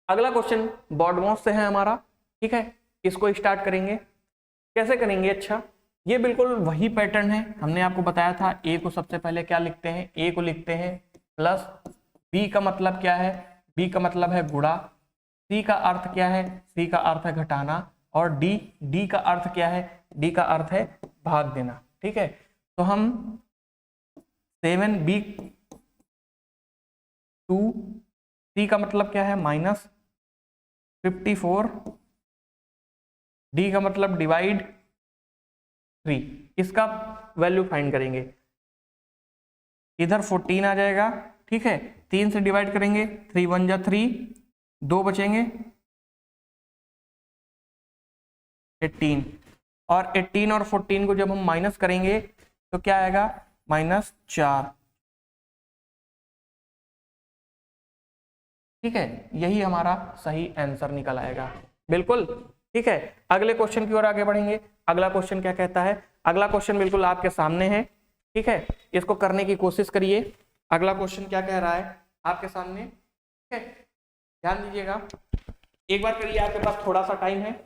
अगला क्वेश्चन बॉडमॉस से है हमारा, ठीक है, इसको स्टार्ट करेंगे, कैसे करेंगे, अच्छा ये बिल्कुल वही पैटर्न है, हमने आपको बताया था, ए को सबसे पहले क्या लिखते हैं, ए को लिखते हैं प्लस, बी का मतलब क्या है, बी का मतलब है गुणा, सी का अर्थ क्या है, सी का अर्थ है घटाना, और डी का अर्थ क्या है, डी का अर्थ है भाग देना। ठीक है, तो हम 7b 2, सी का मतलब क्या है -54, डी का मतलब डिवाइड 3, इसका वैल्यू फाइंड करेंगे, इधर 14 आ जाएगा, ठीक है, 3 से डिवाइड करेंगे, 3 1 जा 3, 2 बचेंगे 18, और 18 और 14 को जब हम माइनस करेंगे तो क्या आएगा, -4। ठीक है, यही हमारा सही आंसर निकल आएगा। बिल्कुल ठीक है, अगले क्वेश्चन की ओर आगे बढ़ेंगे। अगला क्वेश्चन क्या कहता है, अगला क्वेश्चन बिल्कुल आपके सामने है। ठीक है, इसको करने की कोशिश करिए। अगला क्वेश्चन क्या कह रहा है आपके सामने, ठीक है, ध्यान दीजिएगा, एक बार करिए, आपके पास थोड़ा सा टाइम है।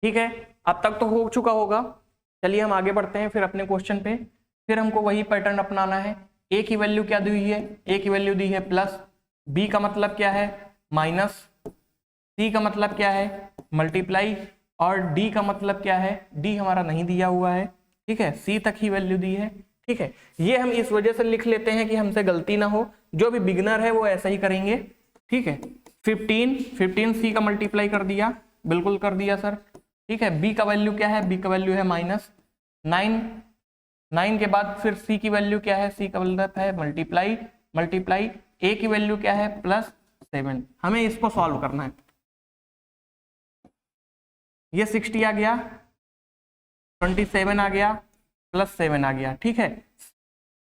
ठीक है, अब तक तो हो चुका होगा। चलिए हम आगे बढ़ते हैं फिर अपने क्वेश्चन पे। फिर हमको वही पैटर्न अपनाना है। ए की वैल्यू क्या दी हुई है, ए की वैल्यू दी है प्लस, बी का मतलब क्या है माइनस, सी का मतलब क्या है मल्टीप्लाई, और डी का मतलब क्या है, डी हमारा नहीं दिया हुआ है। ठीक है, सी तक ही वैल्यू दी है। ठीक है, ये हम इस वजह से लिख लेते हैं कि हमसे गलती ना हो, जो भी बिगनर है वो ऐसा ही करेंगे। ठीक है, 15 सी का मल्टीप्लाई कर दिया, बिल्कुल कर दिया सर। ठीक है, बी का वैल्यू क्या है, बी का वैल्यू है -9, 9 के बाद फिर सी की वैल्यू क्या है, सी का मतलब है मल्टीप्लाई, ए की वैल्यू क्या है +7। हमें इसको सॉल्व करना है। ये 60 आ गया, 27 आ गया, +7 आ गया। ठीक है,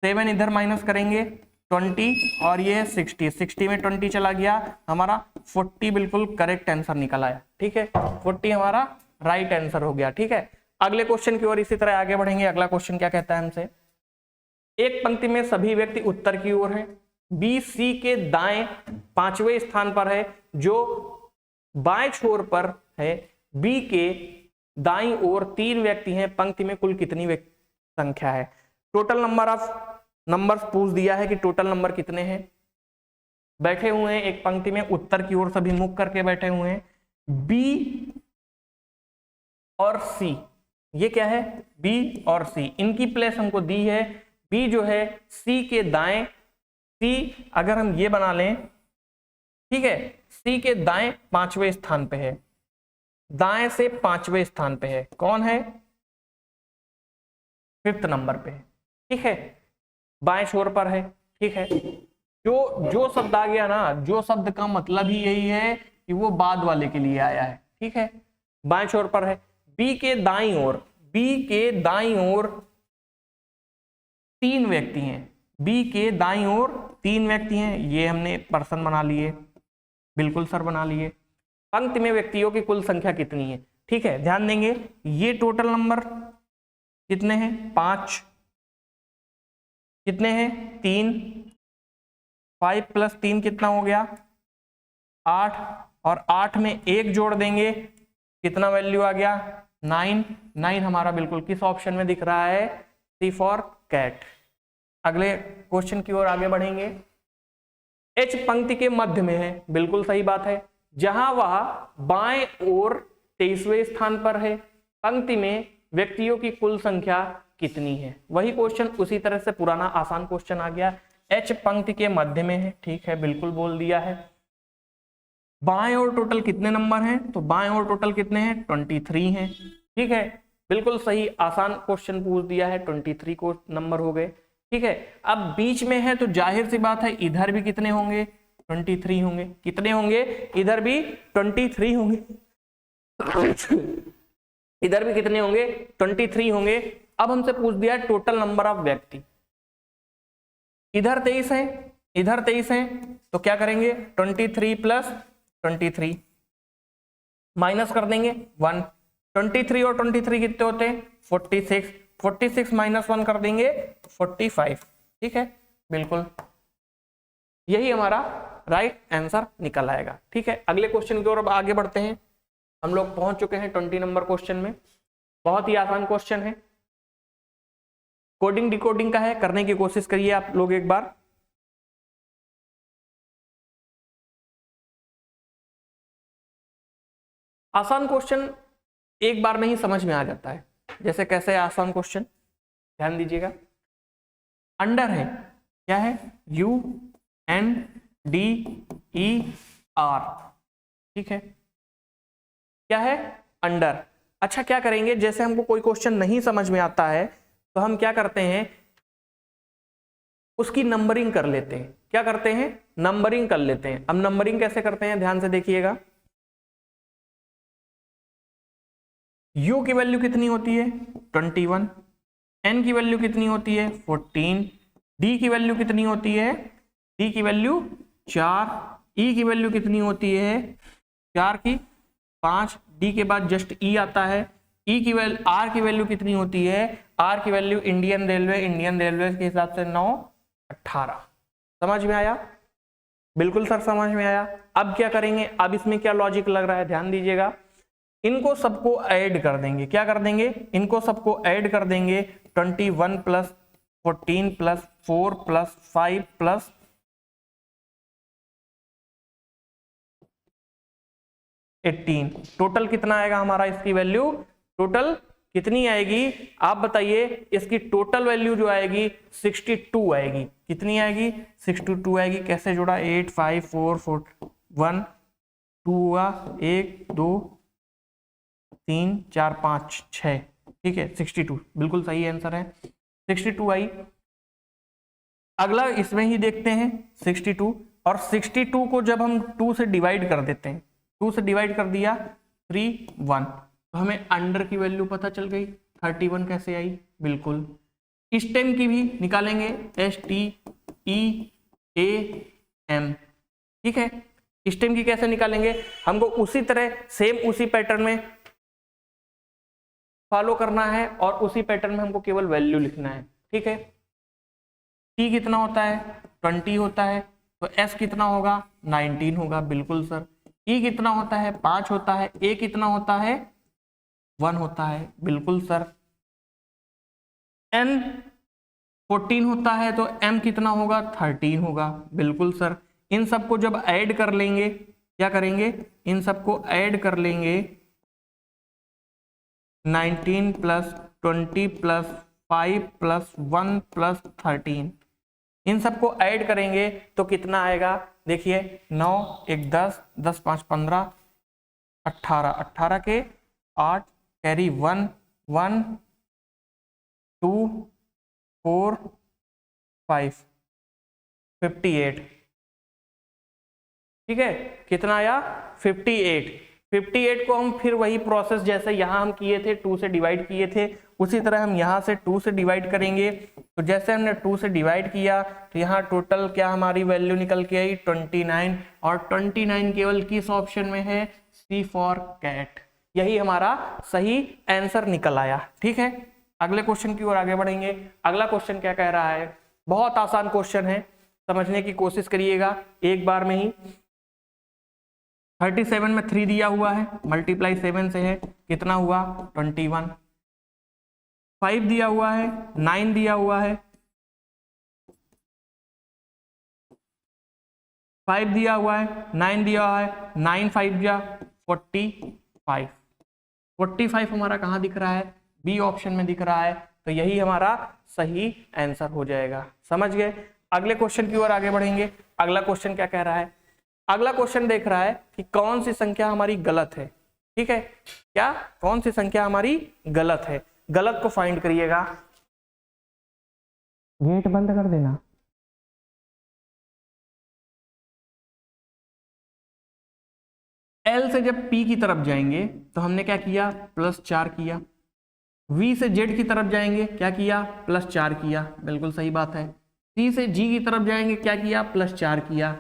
7 इधर माइनस करेंगे 20, और ये 60 में 20 चला गया, हमारा 40 बिल्कुल करेक्ट आंसर निकल आया। ठीक है, 40 हमारा राइट आंसर हो गया। ठीक है, अगले क्वेश्चन की ओर इसी तरह आगे बढ़ेंगे। अगला क्वेश्चन क्या कहता है हमसे, एक पंक्ति में सभी व्यक्ति उत्तर की ओर है, बी सी के दाएं 5वें स्थान पर है, जो बाएं छोर पर है, बी के दाईं ओर 3 व्यक्ति हैं, पंक्ति में कुल कितनी संख्या है। टोटल नंबर ऑफ नंबर्स पूछ दिया है कि टोटल नंबर कितने हैं। बैठे हुए हैं एक पंक्ति में, उत्तर की ओर सभी मुख करके बैठे हुए हैं, बी और सी, ये क्या है बी और सी, इनकी प्लेस हमको दी है, बी जो है सी के दाएं, सी अगर हम ये बना लें, ठीक है, सी के दाएं 5वें स्थान पे है, दाएं से 5वें स्थान पे है, कौन है 5th नंबर पे है। ठीक है, बाएं छोर पर है। ठीक है, जो शब्द आ गया ना, जो शब्द का मतलब ही यही है कि वो बाद वाले के लिए आया है। ठीक है, बाएं छोर पर है, बी के दाईं ओर, बी के दाईं ओर 3 व्यक्ति हैं, बी के दाईं ओर 3 व्यक्ति हैं, ये हमने पर्सन बना लिए, बिल्कुल सर बना लिए। पंक्ति में व्यक्तियों की कुल संख्या कितनी है। ठीक है, ध्यान देंगे, ये टोटल नंबर कितने हैं 5, कितने हैं 3, 5 + 3 कितना हो गया 8, और 8 में 1 जोड़ देंगे, कितना वैल्यू आ गया 9 हमारा बिल्कुल किस ऑप्शन में दिख रहा है, C फॉर कैट। अगले क्वेश्चन की ओर आगे बढ़ेंगे। H पंक्ति के मध्य में है, बिल्कुल सही बात है, जहां वह बाएं ओर 23वें स्थान पर है, पंक्ति में व्यक्तियों की कुल संख्या कितनी है। वही क्वेश्चन उसी तरह से पुराना आसान क्वेश्चन आ गया, H पंक्ति के मध्य में है। ठीक है, बिल्कुल बोल दिया है। बाएं ओर टोटल कितने नंबर हैं, तो बाएं ओर टोटल कितने हैं 23 हैं। ठीक है, बिल्कुल सही आसान क्वेश्चन पूछ दिया है, 23 को नंबर हो गए। ठीक है, अब बीच में है तो जाहिर सी बात है इधर भी कितने होंगे 23 होंगे, कितने होंगे इधर भी 23 होंगे, इधर भी कितने होंगे 23 होंगे। अब हमसे पूछ दिया टोटल नंबर ऑफ व्यक्ति, इधर 23 है, इधर 23 है, तो क्या करेंगे 23 + 23 माइनस कर देंगे 1, 23 और 23 कितने होते हैं 46, 46 - 1 कर देंगे 45। ठीक है, बिल्कुल यही हमारा राइट आंसर निकल आएगा। ठीक है, अगले क्वेश्चन की ओर अब आगे बढ़ते हैं। हम लोग पहुंच चुके हैं 20 नंबर क्वेश्चन में। बहुत ही आसान क्वेश्चन है, कोडिंग डिकोडिंग का है, करने की कोशिश करिए आप लोग एक बार। आसान क्वेश्चन एक बार में ही समझ में आ जाता है। जैसे कैसे आसान क्वेश्चन, ध्यान दीजिएगा। अंडर है, क्या है, UNDER, ठीक है, क्या है, अंडर। अच्छा क्या करेंगे, जैसे हमको कोई क्वेश्चन नहीं समझ में आता है तो हम क्या करते हैं, उसकी नंबरिंग कर लेते हैं। क्या करते हैं, नंबरिंग कर लेते हैं। अब नंबरिंग कैसे करते हैं, ध्यान से देखिएगा। U की वैल्यू कितनी होती है, 21, N की वैल्यू कितनी होती है, 14, D की वैल्यू कितनी होती है, D की वैल्यू 4, E की वैल्यू कितनी होती है, 4 की 5, D के बाद जस्ट E आता है, E की वैल्यू, R की वैल्यू कितनी होती है, R की वैल्यू इंडियन रेलवे के हिसाब से 9, 18। समझ में आया, बिल्कुल सर समझ में आया। अब क्या करेंगे, अब इसमें क्या लॉजिक लग रहा है, ध्यान दीजिएगा। इनको सबको ऐड कर देंगे, क्या कर देंगे, इनको सबको ऐड कर देंगे। 21 plus 14 plus 4 plus 5 plus 18, total कितना आएगा हमारा, इसकी वैल्यू टोटल कितनी आएगी आप बताइए। इसकी टोटल वैल्यू जो आएगी 62 आएगी। कितनी आएगी, 62 आएगी। कैसे जुड़ा, 8 5 4 4 1 2 हुआ, 1 2 3 4 5 6, ठीक है, 62 बिल्कुल सही आंसर है, 62 आई। अगला इसमें ही देखते हैं 62, और 62 को जब हम 2 से डिवाइड कर देते हैं, 2 से डिवाइड कर दिया 3 1, तो हमें अंडर की वैल्यू पता चल गई। 31 कैसे आई, बिल्कुल। स्टेम की भी निकालेंगे, STEAM, ठीक है। स्टेम की कैसे निकालेंगे, हमको उसी तरह सेम उसी पैटर्न में फॉलो करना है और उसी पैटर्न में हमको केवल वैल्यू लिखना है, ठीक है। T कितना होता है, 20 होता है, तो S कितना होगा, 19 होगा, बिल्कुल सर। E कितना होता है, 5 होता है। A कितना होता है, 1 होता है, बिल्कुल सर। N 14 होता है, तो M कितना होगा, 13 होगा, बिल्कुल सर। इन सबको जब ऐड कर लेंगे, क्या करेंगे, इन सबको ऐड कर लेंगे। 19 प्लस 20 प्लस 5 प्लस 1 प्लस 13, इन सबको ऐड करेंगे तो कितना आएगा, देखिए 9 1 10 10 5 15 18, 18 के 8 कैरी 1 1 2 4 5 58, ठीक है। कितना आया, 58। 58 को हम फिर वही प्रोसेस जैसे यहाँ हम किए थे, 2 से डिवाइड किए थे, उसी तरह हम यहाँ से 2 से डिवाइड करेंगे। तो जैसे हमने 2 से डिवाइड किया तो यहाँ टोटल क्या हमारी वैल्यू निकल के आई, 29, और 29 केवल किस ऑप्शन में है, C फॉर कैट। यही हमारा सही आंसर निकल आया, ठीक है। अगले क्वेश्चन की ओर आगे बढ़ेंगे। अगला क्वेश्चन क्या कह रहा है, बहुत आसान क्वेश्चन है, समझने की कोशिश करिएगा एक बार में ही। 37 में 3 दिया हुआ है, मल्टीप्लाई 7 से है, कितना हुआ, 21। 5 दिया हुआ है, 9 दिया हुआ है, 5 दिया हुआ है, 9 दिया हुआ है, 9 5 जा 45। 45 हमारा कहाँ दिख रहा है, बी ऑप्शन में दिख रहा है, तो यही हमारा सही आंसर हो जाएगा। समझ गए। अगले क्वेश्चन की ओर आगे बढ़ेंगे। अगला क्वेश्चन क्या कह रहा है, अगला क्वेश्चन देख रहा है कि कौन सी संख्या हमारी गलत है, ठीक है। क्या, कौन सी संख्या हमारी गलत है, गलत को फाइंड करिएगा। गेट बंद कर देना। L से जब P की तरफ जाएंगे तो हमने क्या किया, +4 किया। V से Z की तरफ जाएंगे, क्या किया, +4 किया, बिल्कुल सही बात है। C से G की तरफ जाएंगे, क्या किया, +4 किया।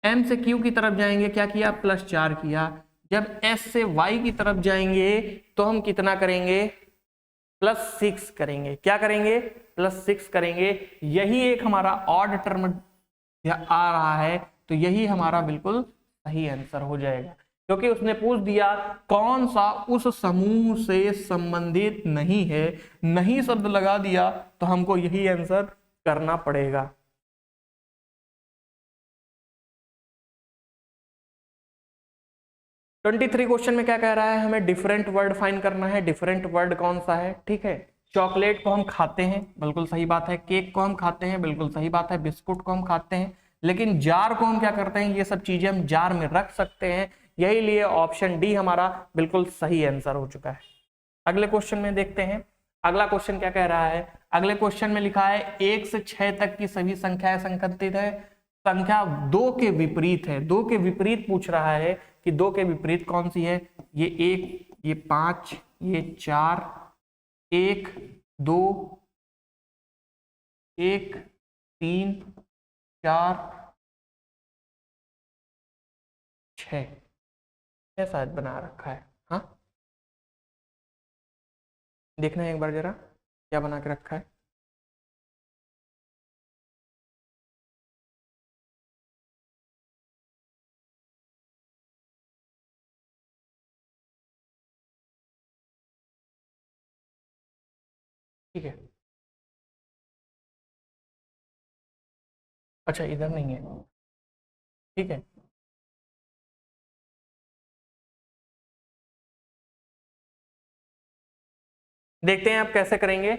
M से Q की तरफ जाएंगे, क्या किया, +4 किया। जब S से Y की तरफ जाएंगे तो हम कितना करेंगे, +6 करेंगे। क्या करेंगे, +6 करेंगे। यही एक हमारा ऑड टर्म आ रहा है, तो यही हमारा बिल्कुल सही आंसर हो जाएगा, क्योंकि उसने पूछ दिया कौन सा उस समूह से संबंधित नहीं है, नहीं शब्द लगा दिया तो हमको यही आंसर करना पड़ेगा। 23 क्वेश्चन में क्या कह रहा है, हमें डिफरेंट वर्ड फाइंड करना है। डिफरेंट वर्ड कौन सा है, ठीक है। चॉकलेट को हम खाते हैं, बिल्कुल सही बात है। केक को हम खाते हैं, बिल्कुल सही बात है। बिस्कुट को हम खाते हैं, लेकिन जार को हम क्या करते हैं, ये सब चीजें हम जार में रख सकते हैं, यही लिए ऑप्शन डी हमारा बिल्कुल सही आंसर हो चुका है। अगले क्वेश्चन में देखते हैं, अगला क्वेश्चन क्या कह रहा है। अगले क्वेश्चन में लिखा है 1 से 6 तक की सभी संख्याएं संख्यातीत है, संख्या 2 के विपरीत है। 2 के विपरीत पूछ रहा है कि 2 के विपरीत कौन सी है। ये 1, ये 5, ये 4, 1 2 1 3 4 6 शायद बना रखा है। हाँ, देखना है एक बार जरा क्या बना के रखा है। ठीक है, अच्छा इधर नहीं है, ठीक है। देखते हैं आप कैसे करेंगे।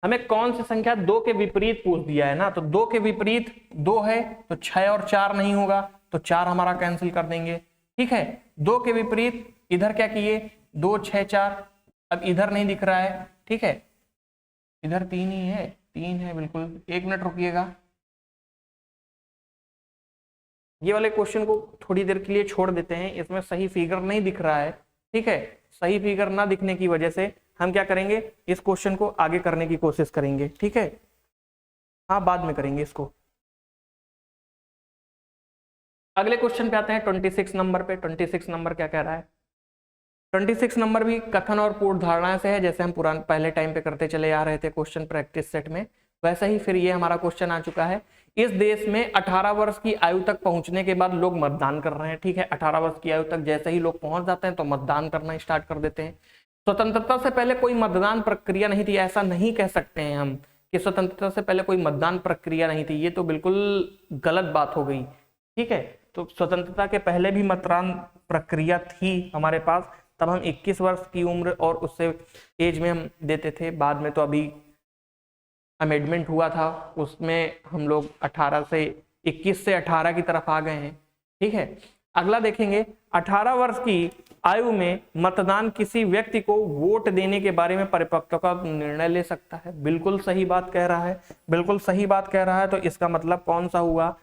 हमें कौन सी संख्या 2 के विपरीत पूछ दिया है ना, तो 2 के विपरीत 2 है तो 6 और 4 नहीं होगा, तो 4 हमारा कैंसिल कर देंगे, ठीक है। 2 के विपरीत इधर क्या किए, 2 6 4, अब इधर नहीं दिख रहा है, ठीक है। इधर 3 ही है, 3 है बिल्कुल। 1 मिनट रुकिएगा, ये वाले क्वेश्चन को थोड़ी देर के लिए छोड़ देते हैं, इसमें सही फिगर नहीं दिख रहा है, ठीक है। सही फिगर ना दिखने की वजह से हम क्या करेंगे, इस क्वेश्चन को आगे करने की कोशिश करेंगे, ठीक है। हाँ, बाद में करेंगे इसको। अगले क्वेश्चन पे आते हैं 26 नंबर पे। 26 नंबर क्या कह रहा है। 26 नंबर भी कथन और पूर्ण धारणा से है, जैसे हम पुराने पहले टाइम पे करते चले आ रहे थे क्वेश्चन प्रैक्टिस सेट में, वैसा ही फिर ये हमारा क्वेश्चन आ चुका है। इस देश में 18 वर्ष की आयु तक पहुंचने के बाद लोग मतदान कर रहे हैं, ठीक है। 18 वर्ष की आयु तक जैसे ही लोग पहुंच जाते हैं तो मतदान करना स्टार्ट कर देते हैं। स्वतंत्रता से पहले कोई मतदान प्रक्रिया नहीं थी, ऐसा नहीं कह सकते हैं हम कि स्वतंत्रता से पहले कोई मतदान प्रक्रिया नहीं थी, ये तो बिल्कुल गलत बात हो गई, ठीक है। तो स्वतंत्रता के पहले भी मतदान प्रक्रिया थी हमारे पास, तब हम 21 वर्ष की उम्र और उससे एज में हम देते थे। बाद में तो अभी अमेंडमेंट हुआ था, उसमें हम लोग 18 से 21 से 18 की तरफ आ गए हैं, ठीक है। अगला देखेंगे, 18 वर्ष की आयु में मतदान किसी व्यक्ति को वोट देने के बारे में परिपक्वता का निर्णय ले सकता है। बिल्कुल सही बात कह रहा है, बिल्कुल सही बात कह रहा है। तो इसका मतलब कौन सा हुआ,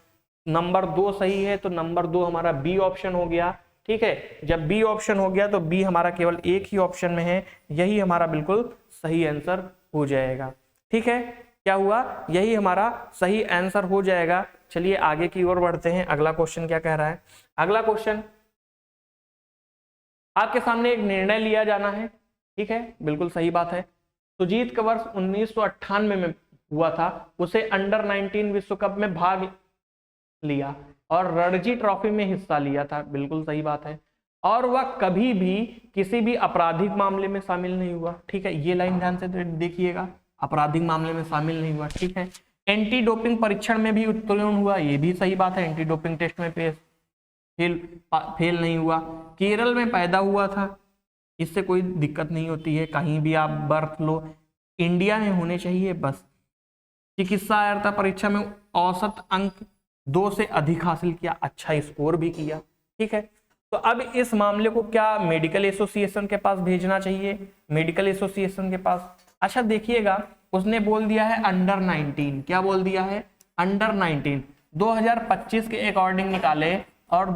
नंबर 2 सही है, तो नंबर 2 हमारा बी ऑप्शन हो गया, ठीक है। जब बी ऑप्शन हो गया तो बी हमारा केवल एक ही ऑप्शन में है, यही हमारा बिल्कुल सही आंसर हो जाएगा, ठीक है। क्या हुआ, यही हमारा सही आंसर हो जाएगा। चलिए आगे की ओर बढ़ते हैं। अगला क्वेश्चन क्या कह रहा है। अगला क्वेश्चन, आपके सामने एक निर्णय लिया जाना है, ठीक है, बिल्कुल सही बात है। सुजीत का वर्ष 1998 में हुआ था, उसे अंडर 19 विश्व कप में भाग लिया और रणजी ट्रॉफी में हिस्सा लिया था, बिल्कुल सही बात है। और वह कभी भी किसी भी आपराधिक मामले में शामिल नहीं हुआ, ठीक है। ये लाइन ध्यान से देखिएगा, आपराधिक मामले में शामिल नहीं हुआ, ठीक है। एंटी डोपिंग परीक्षण में भी उत्तीर्ण हुआ, ये भी सही बात है। एंटी डोपिंग टेस्ट में फेल नहीं हुआ। केरल में पैदा हुआ था, इससे कोई दिक्कत नहीं होती है, कहीं भी आप बर्थ लो, इंडिया में होने चाहिए बस। चिकित्सा अर्हता परीक्षा में औसत अंक 2 से अधिक हासिल किया, अच्छा स्कोर भी किया, ठीक है। तो अब इस मामले को क्या मेडिकल एसोसिएशन के पास भेजना चाहिए, मेडिकल एसोसिएशन के पास। अच्छा देखिएगा, उसने बोल दिया है अंडर 19, क्या बोल दिया है, अंडर 19। 2025 के अकॉर्डिंग निकाले और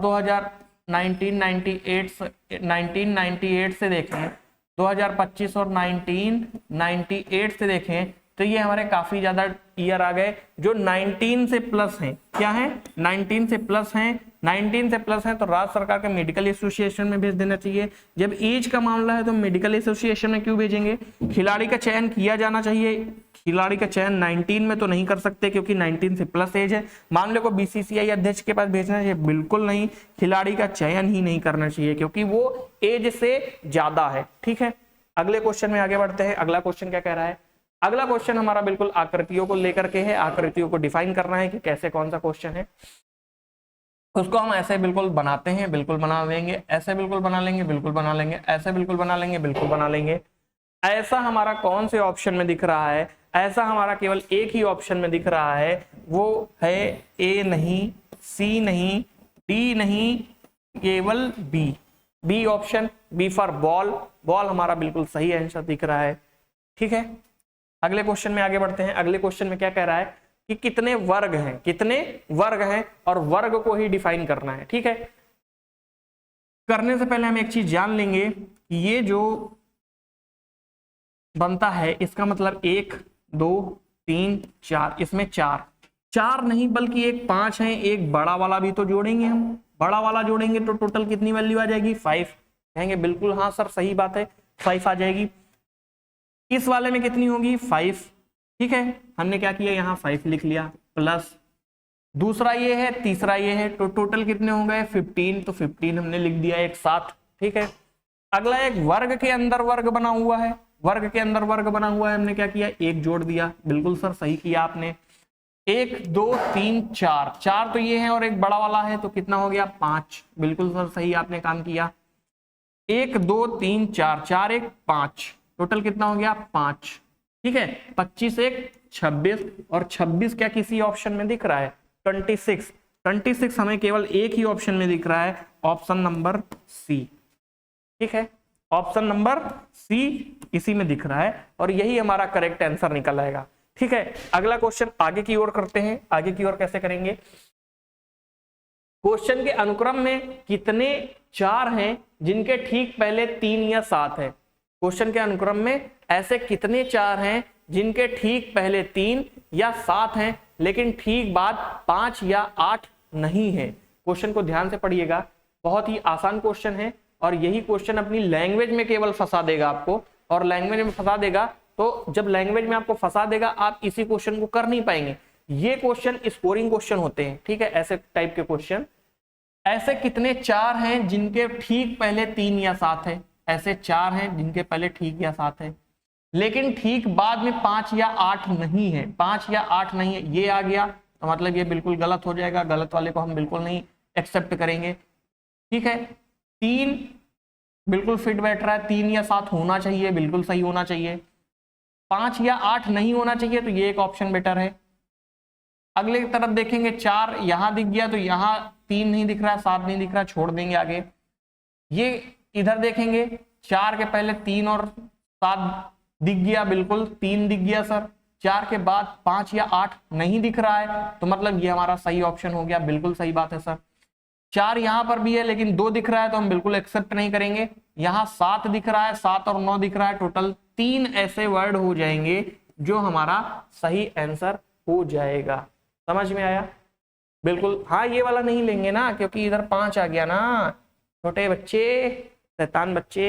1998 से देखें, 2025 और 1998 से देखें तो ये हमारे काफी ज्यादा ईयर आ गए जो 19 से प्लस हैं। क्या है? 19 से प्लस हैं। 19 से प्लस हैं तो राज्य सरकार के मेडिकल एसोसिएशन में भेज देना चाहिए। जब एज का मामला है तो मेडिकल एसोसिएशन में क्यों भेजेंगे? खिलाड़ी का चयन किया जाना चाहिए। खिलाड़ी का चयन 19 में तो नहीं कर सकते क्योंकि 19 से प्लस एज है। मामले को बीसीसीआई अध्यक्ष के पास भेजना चाहिए? बिल्कुल नहीं, खिलाड़ी का चयन ही नहीं करना चाहिए क्योंकि वो एज से ज्यादा है। ठीक है, अगले क्वेश्चन में आगे बढ़ते हैं। अगला क्वेश्चन क्या कह रहा है? अगला क्वेश्चन हमारा बिल्कुल आकृतियों को लेकर के है। आकृतियों को डिफाइन करना है कि कैसे कौन सा क्वेश्चन है। उसको हम ऐसे बिल्कुल बनाते हैं, बिल्कुल बना लेंगे, ऐसे बिल्कुल बना लेंगे, बिल्कुल बना लेंगे, ऐसे बिल्कुल बना लेंगे, बिल्कुल बना लेंगे। ऐसा हमारा कौन से ऑप्शन में दिख रहा है? ऐसा हमारा केवल एक ही ऑप्शन में दिख रहा है, वो है ए नहीं, सी नहीं, डी नहीं, केवल B. B option, B for ball. Ball हमारा बिल्कुल सही आंसर दिख रहा है। ठीक है, अगले क्वेश्चन में आगे बढ़ते हैं। अगले क्वेश्चन में क्या कह रहा है कि कितने वर्ग हैं, कितने वर्ग हैं, और वर्ग को ही डिफाइन करना है। ठीक है, करने से पहले हम एक चीज जान लेंगे कि ये जो बनता है इसका मतलब 1 2 3 4, इसमें चार नहीं बल्कि एक 5 है। एक बड़ा वाला भी तो जोड़ेंगे हम, बड़ा वाला जोड़ेंगे तो टोटल कितनी वैल्यू आ जाएगी? 5। कहेंगे बिल्कुल हाँ सर सही बात है, 5 आ जाएगी। इस वाले में कितनी होगी? 5। ठीक है, हमने क्या किया यहाँ 5 लिख लिया, प्लस दूसरा ये है, तीसरा ये है, तो टोटल कितने हो गए? 15। तो 15 हमने लिख दिया एक साथ। ठीक है, अगला एक वर्ग के अंदर वर्ग बना हुआ है। वर्ग के अंदर वर्ग बना हुआ है, हमने क्या किया? 1 जोड़ दिया। बिल्कुल सर सही किया आपने। 1 2 3 4, 4 तो ये है और एक बड़ा वाला है तो कितना हो गया? 5। बिल्कुल सर सही आपने काम किया। 1 2 3 4, 4 1 5, टोटल कितना हो गया? 5। ठीक है, 25 1 26, और 26 क्या किसी ऑप्शन में दिख रहा है? 26। 26 हमें केवल एक ही ऑप्शन में दिख रहा है, ऑप्शन नंबर सी। ठीक है, ऑप्शन नंबर सी इसी में दिख रहा है और यही हमारा करेक्ट आंसर निकल आएगा। ठीक है, अगला क्वेश्चन आगे की ओर करते हैं। आगे की ओर कैसे करेंगे? क्वेश्चन के अनुक्रम में कितने 4 हैं जिनके ठीक पहले 3 या 7 है? क्वेश्चन के अनुक्रम में ऐसे कितने 4 हैं जिनके ठीक पहले 3 या 7 हैं लेकिन ठीक बाद 5 या 8 नहीं है? क्वेश्चन को ध्यान से पढ़िएगा, बहुत ही आसान क्वेश्चन है और यही क्वेश्चन अपनी लैंग्वेज में केवल फंसा देगा आपको। और लैंग्वेज में फंसा देगा तो जब लैंग्वेज में आपको फंसा देगा आप इसी क्वेश्चन को कर नहीं पाएंगे। ये क्वेश्चन स्कोरिंग क्वेश्चन होते हैं। ठीक है, ऐसे टाइप के क्वेश्चन। ऐसे कितने 4 हैं जिनके ठीक पहले 3 या 7 है? ऐसे 4 हैं जिनके पहले ठीक या 7 है लेकिन ठीक बाद में 5 या 8 नहीं है। 5 या 8 नहीं है, ये आ गया तो मतलब ये बिल्कुल गलत हो जाएगा। गलत वाले को हम बिल्कुल नहीं एक्सेप्ट करेंगे। ठीक है, 3 बिल्कुल फिट बैठ रहा है, 3 या 7 होना चाहिए, बिल्कुल सही होना चाहिए। 5 या 8 नहीं होना चाहिए तो ये एक ऑप्शन बेटर है। अगले की तरफ देखेंगे, 4 यहां दिख गया तो यहाँ 3 नहीं दिख रहा, 7 नहीं दिख रहा, छोड़ देंगे आगे। ये इधर देखेंगे, 4 के पहले 3 और 7 दिख गया, बिल्कुल 3 दिख गया सर। 4 के बाद 5 या 8 नहीं दिख रहा है तो मतलब ये हमारा सही ऑप्शन हो गया। बिल्कुल सही बात है सर। 4 यहां पर भी है लेकिन 2 दिख रहा है तो हम बिल्कुल एक्सेप्ट नहीं करेंगे। यहाँ 7 दिख रहा है, 7 और 9 दिख रहा है, टोटल 3 ऐसे वर्ड हो जाएंगे जो हमारा सही आंसर हो जाएगा। समझ में आया? बिल्कुल हाँ, ये वाला नहीं लेंगे ना क्योंकि इधर 5 आ गया ना, छोटे बच्चे, शैतान बच्चे।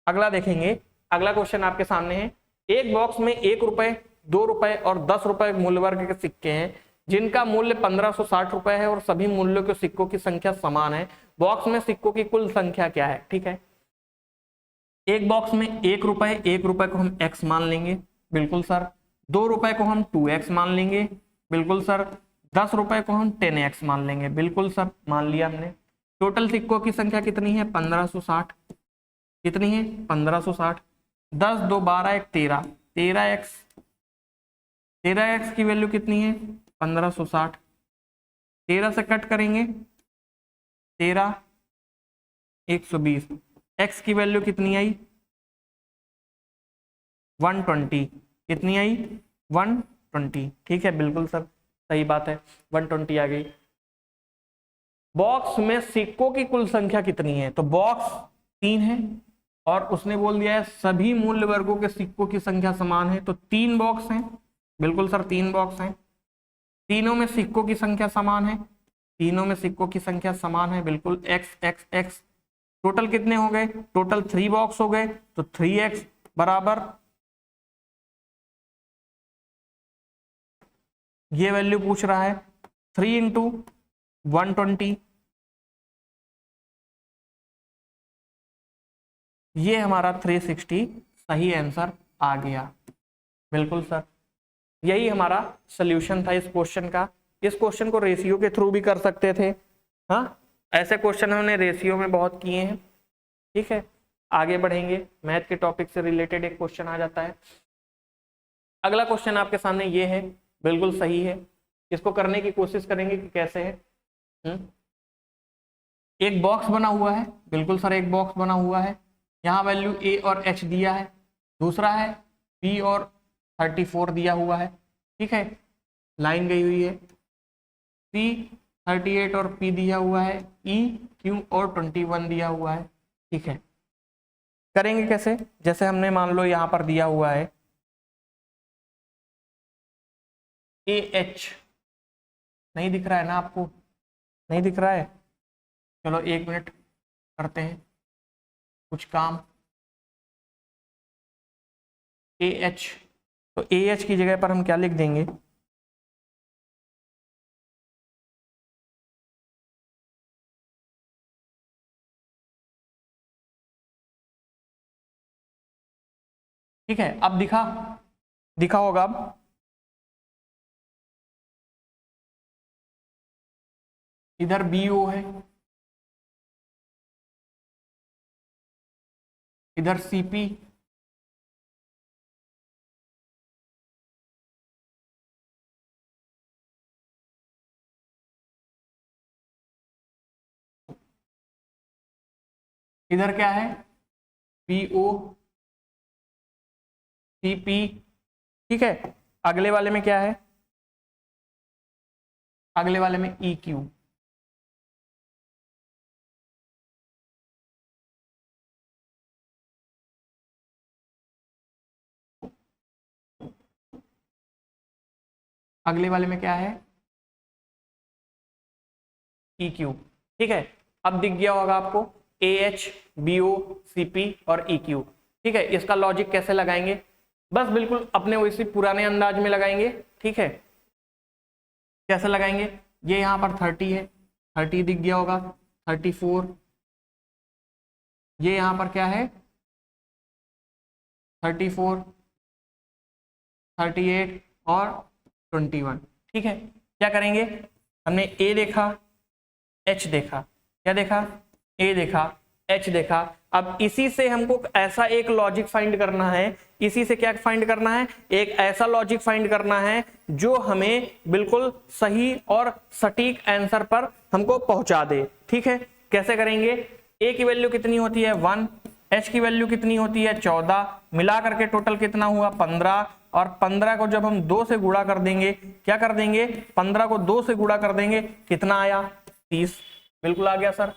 अगला देखेंगे, अगला क्वेश्चन आपके सामने है। एक बॉक्स में 1 रुपए, 2 रुपए और 10 रुपए मूल्य वर्ग के सिक्के हैं जिनका मूल्य 1560 रुपए है और सभी मूल्यों के सिक्कों की संख्या समान है। बॉक्स में सिक्कों की कुल संख्या क्या है? ठीक है, एक बॉक्स में 1 रुपए, 1 रुपए को हम x मान लेंगे, बिल्कुल सर। 2 रुपए को हम 2x मान लेंगे, बिल्कुल सर। 10 रुपए को हम 10x मान लेंगे, बिल्कुल सर, मान लिया हमने। टोटल सिक्कों की संख्या कितनी है? 1560। कितनी है? 1560। 10 2 12 1 13, 13x। 13x की वैल्यू कितनी है? 1560। 13 से कट करेंगे, 13 120। x की वैल्यू कितनी आई? 120। कितनी आई? 120। ठीक है, बिल्कुल सर सही बात है, 120 आ गई। बॉक्स में सिक्कों की कुल संख्या कितनी है? तो बॉक्स 3 है और उसने बोल दिया है सभी मूल्य वर्गों के सिक्कों की संख्या समान है, तो 3 बॉक्स हैं। बिल्कुल सर 3 बॉक्स हैं। तीनों में सिक्कों की संख्या समान है, तीनों में सिक्कों की संख्या समान है, बिल्कुल एक्स एक्स एक्स। टोटल कितने हो गए? टोटल 3 बॉक्स हो गए, तो 3x बराबर ये वैल्यू पूछ रहा है 3 इंटू 120, ये हमारा 360 सही आंसर आ गया। बिल्कुल सर, यही हमारा सोल्यूशन था इस क्वेश्चन का। इस क्वेश्चन को रेशियो के थ्रू भी कर सकते थे। हाँ, ऐसे क्वेश्चन हमने रेशियो में बहुत किए हैं। ठीक है, आगे बढ़ेंगे। मैथ के टॉपिक से रिलेटेड एक क्वेश्चन आ जाता है। अगला क्वेश्चन आपके सामने ये है, बिल्कुल सही है। इसको करने की कोशिश करेंगे कि कैसे है। एक बॉक्स बना हुआ है, बिल्कुल सर एक बॉक्स बना हुआ है। यहाँ वैल्यू a और h दिया है। दूसरा है p और 34 दिया हुआ है। ठीक है, लाइन गई हुई है। c 38 और p दिया हुआ है, e q और 21 दिया हुआ है। ठीक है, करेंगे कैसे? जैसे हमने मान लो यहाँ पर दिया हुआ है ah, नहीं दिख रहा है ना आपको? नहीं दिख रहा है? चलो 1 मिनट करते हैं कुछ काम। AH, तो AH की जगह पर हम क्या लिख देंगे? ठीक है, अब दिखा होगा अब। इधर BO है, इधर CP, इधर क्या है? PO CP। ठीक है, अगले वाले में क्या है? अगले वाले में EQ। अगले वाले में क्या है? EQ। ठीक है, अब दिख गया होगा आपको AH BO CP और EQ। ठीक है, इसका लॉजिक कैसे लगाएंगे? बस बिल्कुल अपने वैसे पुराने अंदाज में लगाएंगे। ठीक है, कैसे लगाएंगे? ये यहाँ पर 30 है, 30 दिख गया होगा, 34। ये यहाँ पर क्या है? 34, 38 और 21। ठीक है, क्या करेंगे? हमने A देखा, H देखा, क्या देखा? A देखा, H देखा। अब इसी से हमको ऐसा एक लॉजिक फाइंड करना है। इसी से क्या फाइंड करना है? एक ऐसा लॉजिक फाइंड करना है जो हमें बिल्कुल सही और सटीक आंसर पर हमको पहुंचा दे। ठीक है, कैसे करेंगे? A की वैल्यू कितनी होती है? 1, H की वैल्यू कितनी होती है? 14, मिला करके टोटल कितना हुआ? 15। और 15 को जब हम 2 से गुणा कर देंगे, क्या कर देंगे? 15 को 2 से गुणा कर देंगे, कितना आया? 30। बिल्कुल आ गया सर,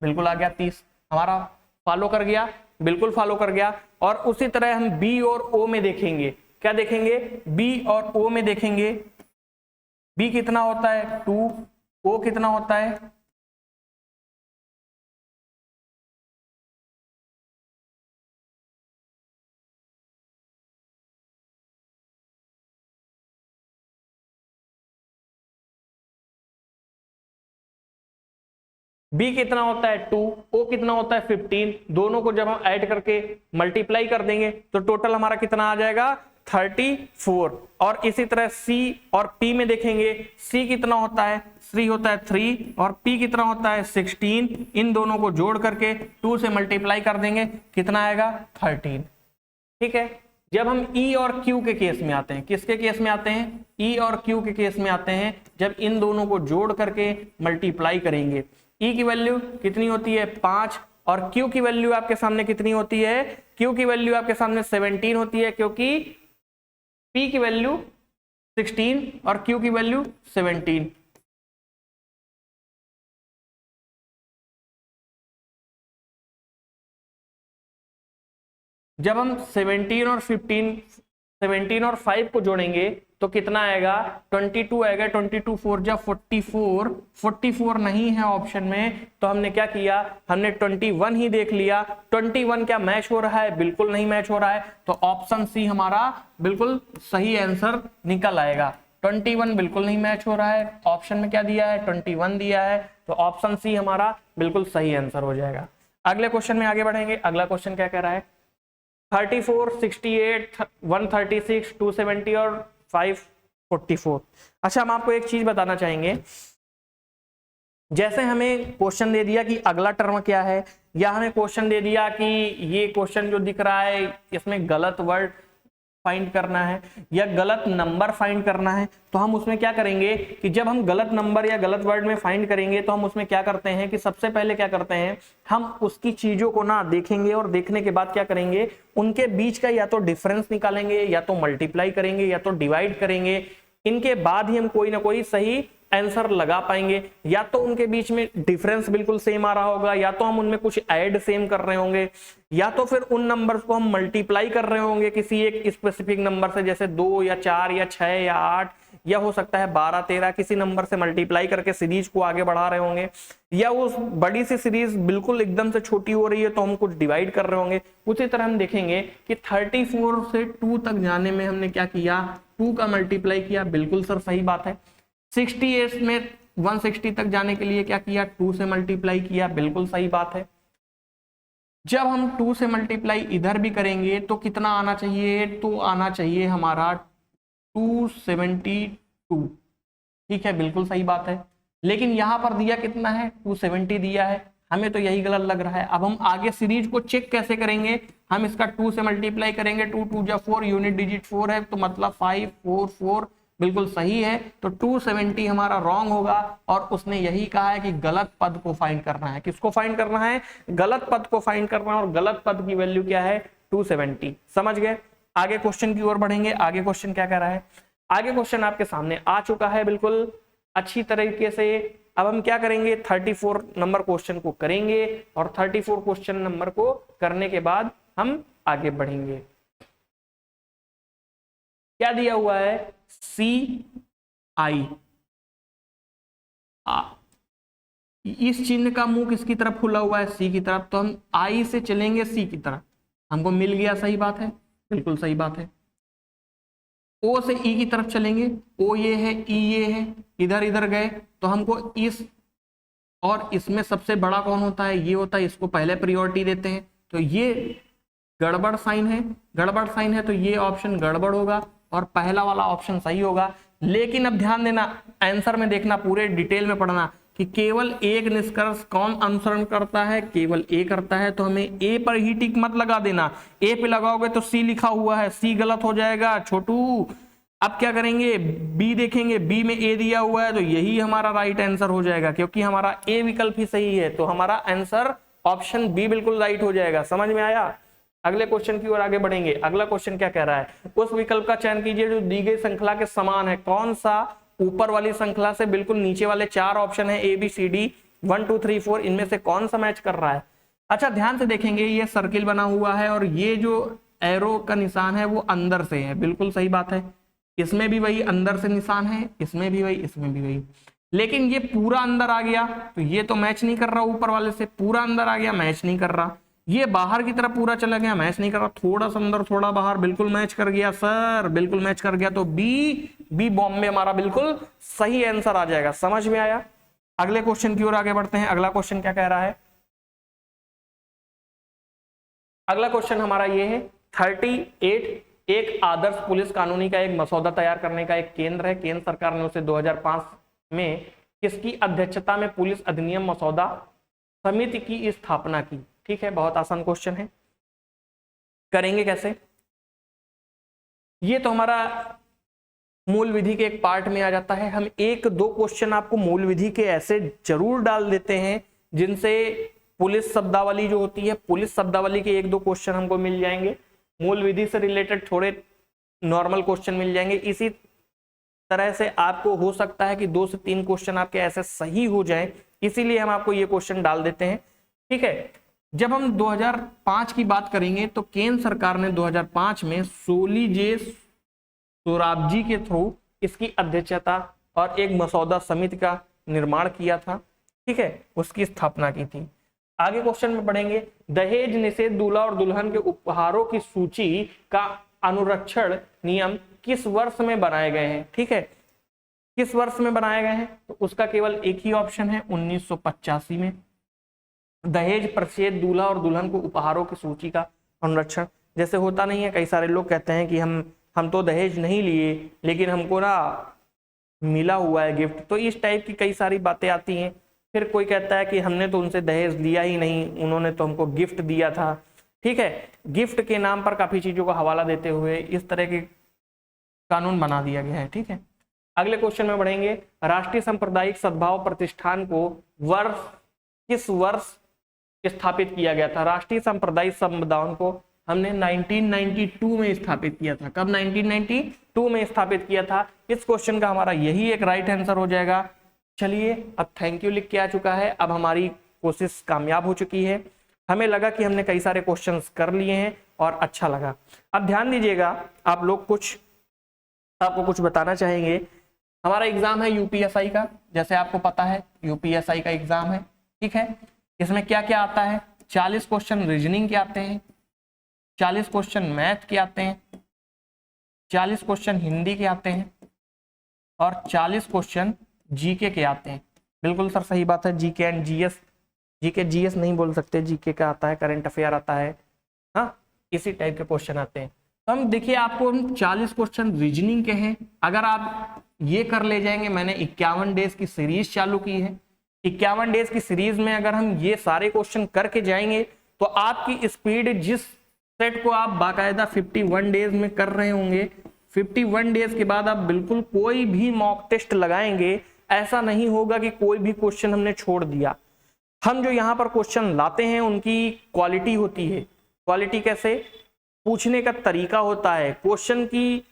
बिल्कुल आ गया 30। हमारा फॉलो कर गया, बिल्कुल फॉलो कर गया। और उसी तरह हम बी और ओ में देखेंगे। क्या देखेंगे? बी और ओ में देखेंगे। बी कितना होता है? 2, ओ कितना होता है? बी कितना होता है? 2, ओ कितना होता है? 15। दोनों को जब हम ऐड करके मल्टीप्लाई कर देंगे तो टोटल हमारा कितना आ जाएगा? 34। और इसी तरह सी और पी में देखेंगे। सी कितना होता है? 3 होता है 3, और पी कितना होता है? 16। इन दोनों को जोड़ करके 2 से मल्टीप्लाई कर देंगे, कितना आएगा? 13। ठीक है, जब हम E और Q के केस में आते हैं, किसके केस में आते हैं? E और Q के केस में आते हैं, जब इन दोनों को जोड़ करके मल्टीप्लाई करेंगे। E की वैल्यू कितनी होती है? 5, और Q की वैल्यू आपके सामने कितनी होती है? Q की वैल्यू आपके सामने 17 होती है, क्योंकि P की वैल्यू 16 और Q की वैल्यू 17। जब हम 17 और 15 17 और 5 को जोड़ेंगे तो कितना आएगा 22 आएगा। 22 4 जा 44, 44 नहीं है ऑप्शन में, तो हमने क्या किया, हमने 21 ही देख लिया। 21 क्या मैच हो रहा है, बिल्कुल नहीं मैच हो रहा है, तो ऑप्शन सी हमारा बिल्कुल सही आंसर निकल आएगा। 21 बिल्कुल नहीं मैच हो रहा है, ऑप्शन में क्या दिया है 21 दिया है, तो ऑप्शन सी हमारा बिल्कुल सही आंसर हो जाएगा। अगले क्वेश्चन में आगे बढ़ेंगे। अगला क्वेश्चन क्या कह रहा है, 34, 68, 136, 270 और 544। अच्छा, हम आपको एक चीज बताना चाहेंगे, जैसे हमें क्वेश्चन दे दिया कि अगला टर्म क्या है, या हमें क्वेश्चन दे दिया कि ये क्वेश्चन जो दिख रहा है इसमें गलत वर्ड फाइंड करना है या गलत नंबर फाइंड करना है, तो हम उसमें क्या करेंगे कि जब हम गलत नंबर या गलत वर्ड में फाइंड करेंगे तो हम उसमें क्या करते हैं कि सबसे पहले क्या करते हैं, हम उसकी चीजों को ना देखेंगे और देखने के बाद क्या करेंगे, उनके बीच का या तो डिफरेंस निकालेंगे, या तो मल्टीप्लाई करेंगे, या तो डिवाइड करेंगे। इनके बाद ही हम कोई ना कोई सही आंसर लगा पाएंगे। या तो उनके बीच में डिफरेंस बिल्कुल सेम आ रहा होगा, या तो हम उनमें कुछ ऐड सेम कर रहे होंगे, या तो फिर उन नंबर्स को हम मल्टीप्लाई कर रहे होंगे किसी एक स्पेसिफिक नंबर से, जैसे 2 या 4 या 6 या 8 या हो सकता है 12 13 किसी नंबर से मल्टीप्लाई करके सीरीज को आगे बढ़ा रहे होंगे, या उस बड़ी सी सीरीज बिल्कुल एकदम से छोटी हो रही है तो हम कुछ डिवाइड कर रहे होंगे। उसी तरह हम देखेंगे कि 34 से 2 तक जाने में हमने क्या किया, 2 का मल्टीप्लाई किया, बिल्कुल सर सही बात है। 68 में 160 तक जाने के लिए क्या किया, 2 से मल्टीप्लाई किया, बिल्कुल सही बात है। जब हम 2 से मल्टीप्लाई इधर भी करेंगे तो कितना आना चाहिए, तो आना चाहिए हमारा 272। ठीक है, बिल्कुल सही बात है। लेकिन यहां पर दिया कितना है, 270 दिया है, हमें तो यही गलत लग रहा है। अब हम आगे सीरीज को चेक कैसे करेंगे, हम इसका 2 से मल्टीप्लाई करेंगे, 2 2 जा 4, यूनिट डिजिट 4 है, तो मतलब 5 4 4 बिल्कुल सही है। तो 270 हमारा रॉन्ग होगा, और उसने यही कहा है कि गलत पद को फाइंड करना है। किसको फाइंड करना है, गलत पद को फाइंड करना है, और गलत पद की वैल्यू क्या है 270। समझ गए। आगे क्वेश्चन की ओर बढ़ेंगे। आगे क्वेश्चन क्या कह रहा है, आगे क्वेश्चन आपके सामने आ चुका है बिल्कुल अच्छी तरीके से। अब हम क्या करेंगे, 34 नंबर क्वेश्चन को करेंगे, और 34 क्वेश्चन नंबर को करने के बाद हम आगे बढ़ेंगे। क्या दिया हुआ है, CI, इस चिन्ह का मुंह किसकी तरफ खुला हुआ है, सी की तरफ, तो हम I से चलेंगे सी की तरफ, हमको मिल गया, सही बात है, बिल्कुल सही बात है। O से E की तरफ चलेंगे, O ये है, E ये है, इधर इधर गए तो हमको इस और इसमें सबसे बड़ा कौन होता है, ये होता है, इसको पहले प्रायोरिटी देते हैं, तो ये गड़बड़ साइन है, गड़बड़ साइन है, तो ये ऑप्शन गड़बड़ होगा और पहला वाला ऑप्शन सही होगा। लेकिन अब ध्यान देना, आंसर में देखना, पूरे डिटेल में पढ़ना कि केवल एक निष्कर्ष कौन अनुसरण करता है, केवल ए करता है, तो हमें ए पर ही टिक मत लगा देना। ए पे लगाओगे तो सी लिखा हुआ है, सी गलत हो जाएगा छोटू। अब क्या करेंगे, बी देखेंगे, बी में ए दिया हुआ है, तो यही हमारा राइट आंसर हो जाएगा, क्योंकि हमारा ए विकल्प ही सही है, तो हमारा आंसर ऑप्शन बी बिल्कुल राइट हो जाएगा। समझ में आया। अगले क्वेश्चन की ओर आगे बढ़ेंगे। अगला क्वेश्चन क्या कह रहा है, उस विकल्प का चयन कीजिए जो दी गई श्रृंखला के समान है। कौन सा, ऊपर वाली श्रृंखला से बिल्कुल नीचे वाले 4 ऑप्शन है, ABCD 1 2 3 4, इनमें से कौन सा मैच कर रहा है। अच्छा, ध्यान से देखेंगे, ये सर्किल बना हुआ है और ये जो एरो का निशान है वो अंदर से है, बिल्कुल सही बात है। इसमें भी वही अंदर से निशान है, इसमें भी वही, इसमें भी वही। लेकिन ये पूरा अंदर आ गया तो ये तो मैच नहीं कर रहा, ऊपर वाले से पूरा अंदर आ गया, मैच नहीं कर रहा। ये बाहर की तरफ पूरा चला गया, मैच नहीं कर रहा, थोड़ा सा अंदर थोड़ा बाहर, बिल्कुल मैच कर गया सर, बिल्कुल मैच कर गया। तो बी बॉम्बे हमारा बिल्कुल सही आंसर आ जाएगा। समझ में आया। अगले क्वेश्चन की ओर आगे बढ़ते हैं। अगला क्वेश्चन क्या कह रहा है, अगला क्वेश्चन हमारा ये है 38, एक आदर्श पुलिस कानूनी का एक मसौदा तैयार करने का एक केंद्र है। केंद्र सरकार ने उसे 2005 में किसकी अध्यक्षता में पुलिस अधिनियम मसौदा समिति की स्थापना की। ठीक है, बहुत आसान क्वेश्चन है, करेंगे कैसे। ये तो हमारा मूल विधि के एक पार्ट में आ जाता है। हम 1-2 क्वेश्चन आपको मूल विधि के ऐसे जरूर डाल देते हैं जिनसे पुलिस शब्दावली जो होती है, पुलिस शब्दावली के 1-2 क्वेश्चन हमको मिल जाएंगे। मूल विधि से रिलेटेड थोड़े नॉर्मल क्वेश्चन मिल जाएंगे। इसी तरह से आपको हो सकता है कि 2 से 3 क्वेश्चन आपके ऐसे सही हो जाएं, इसीलिए हम आपको ये क्वेश्चन डाल देते हैं। ठीक है, जब हम 2005 की बात करेंगे तो केंद्र सरकार ने 2005 में सोलीजे सोराबजी के थ्रू इसकी अध्यक्षता और एक मसौदा समिति का निर्माण किया था, ठीक है, उसकी स्थापना की थी। आगे क्वेश्चन में पढ़ेंगे, दहेज निषेध दूल्हा और दुल्हन के उपहारों की सूची का अनुरक्षण नियम किस वर्ष में बनाए गए हैं, ठीक है, किस वर्ष में बनाए गए हैं, तो उसका केवल एक ही ऑप्शन है 1985 में। दहेज प्रतिषेध दूल्हा और दुल्हन को उपहारों की सूची का अनुरक्षण, जैसे होता नहीं है, कई सारे लोग कहते हैं कि हम तो दहेज नहीं लिए लेकिन हमको ना मिला हुआ है गिफ्ट, तो इस टाइप की कई सारी बातें आती हैं। फिर कोई कहता है कि हमने तो उनसे दहेज लिया ही नहीं, उन्होंने तो हमको गिफ्ट दिया था, ठीक है, गिफ्ट के नाम पर काफी चीजों को हवाला देते हुए इस तरह के कानून बना दिया गया है, ठीक है। अगले क्वेश्चन में बढ़ेंगे, राष्ट्रीय सांप्रदायिक सद्भाव प्रतिष्ठान को किस वर्ष स्थापित किया गया था। राष्ट्रीय सांप्रदायिक सद्भाव को हमने 1992 में स्थापित किया था। कब? 1992 में स्थापित किया था। इस क्वेश्चन का हमारा यही एक राइट आंसर हो जाएगा। चलिए, अब थैंक यू लिख के आ चुका है, अब हमारी कोशिश कामयाब हो चुकी है। हमें लगा कि हमने कई सारे क्वेश्चंस कर लिए हैं और अच्छा लगा। अब ध्यान दीजिएगा, आप लोग आपको कुछ बताना चाहेंगे। हमारा एग्जाम है यूपीएसआई का, जैसे आपको पता है यूपीएसआई का एग्जाम है, ठीक है। इसमें क्या क्या आता है? 40 क्वेश्चन रीजनिंग के आते हैं, 40 क्वेश्चन मैथ के आते हैं, 40 क्वेश्चन हिंदी के आते हैं और 40 क्वेश्चन जीके के आते हैं। बिल्कुल सर, सही बात है, GK and GS, GK GS नहीं बोल सकते, जीके का आता है, करंट अफेयर आता है, हाँ, इसी टाइप के क्वेश्चन आते हैं। तो हम देखिए, आपको 40 क्वेश्चन रीजनिंग के हैं। अगर आप ये कर ले जाएंगे, मैंने 51 डेज की सीरीज चालू की है, 51 डेज की सीरीज में अगर हम ये सारे क्वेश्चन करके जाएंगे तो आपकी स्पीड, जिस सेट को आप बाकायदा 51 डेज में कर रहे होंगे, 51 डेज के बाद आप बिल्कुल कोई भी मॉक टेस्ट लगाएंगे, ऐसा नहीं होगा कि कोई भी क्वेश्चन हमने छोड़ दिया। हम जो यहाँ पर क्वेश्चन लाते हैं उनकी क्वालिटी होती है। क्वालिटी कैसे? पूछने का तरीका होता है, क्वेश्चन की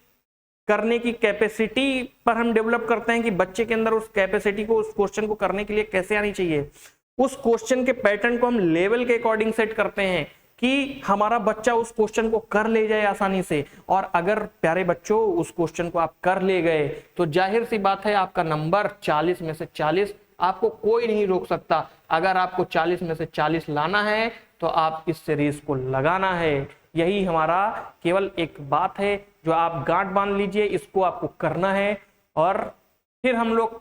करने की कैपेसिटी पर हम डेवलप करते हैं कि बच्चे के अंदर उस कैपेसिटी को, उस क्वेश्चन को करने के लिए कैसे आनी चाहिए। उस क्वेश्चन के पैटर्न को हम लेवल के अकॉर्डिंग सेट करते हैं कि हमारा बच्चा उस क्वेश्चन को कर ले जाए आसानी से। और अगर प्यारे बच्चों उस क्वेश्चन को आप कर ले गए तो जाहिर सी बात है आपका नंबर 40 में से 40, आपको कोई नहीं रोक सकता। अगर आपको 40 में से 40 लाना है तो आप इस सीरीज को लगाना है। यही हमारा केवल एक बात है जो आप गांठ बांध लीजिए, इसको आपको करना है। और फिर हम लोग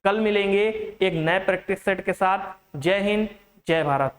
कल मिलेंगे एक नए प्रैक्टिस सेट के साथ। जय हिंद, जय भारत।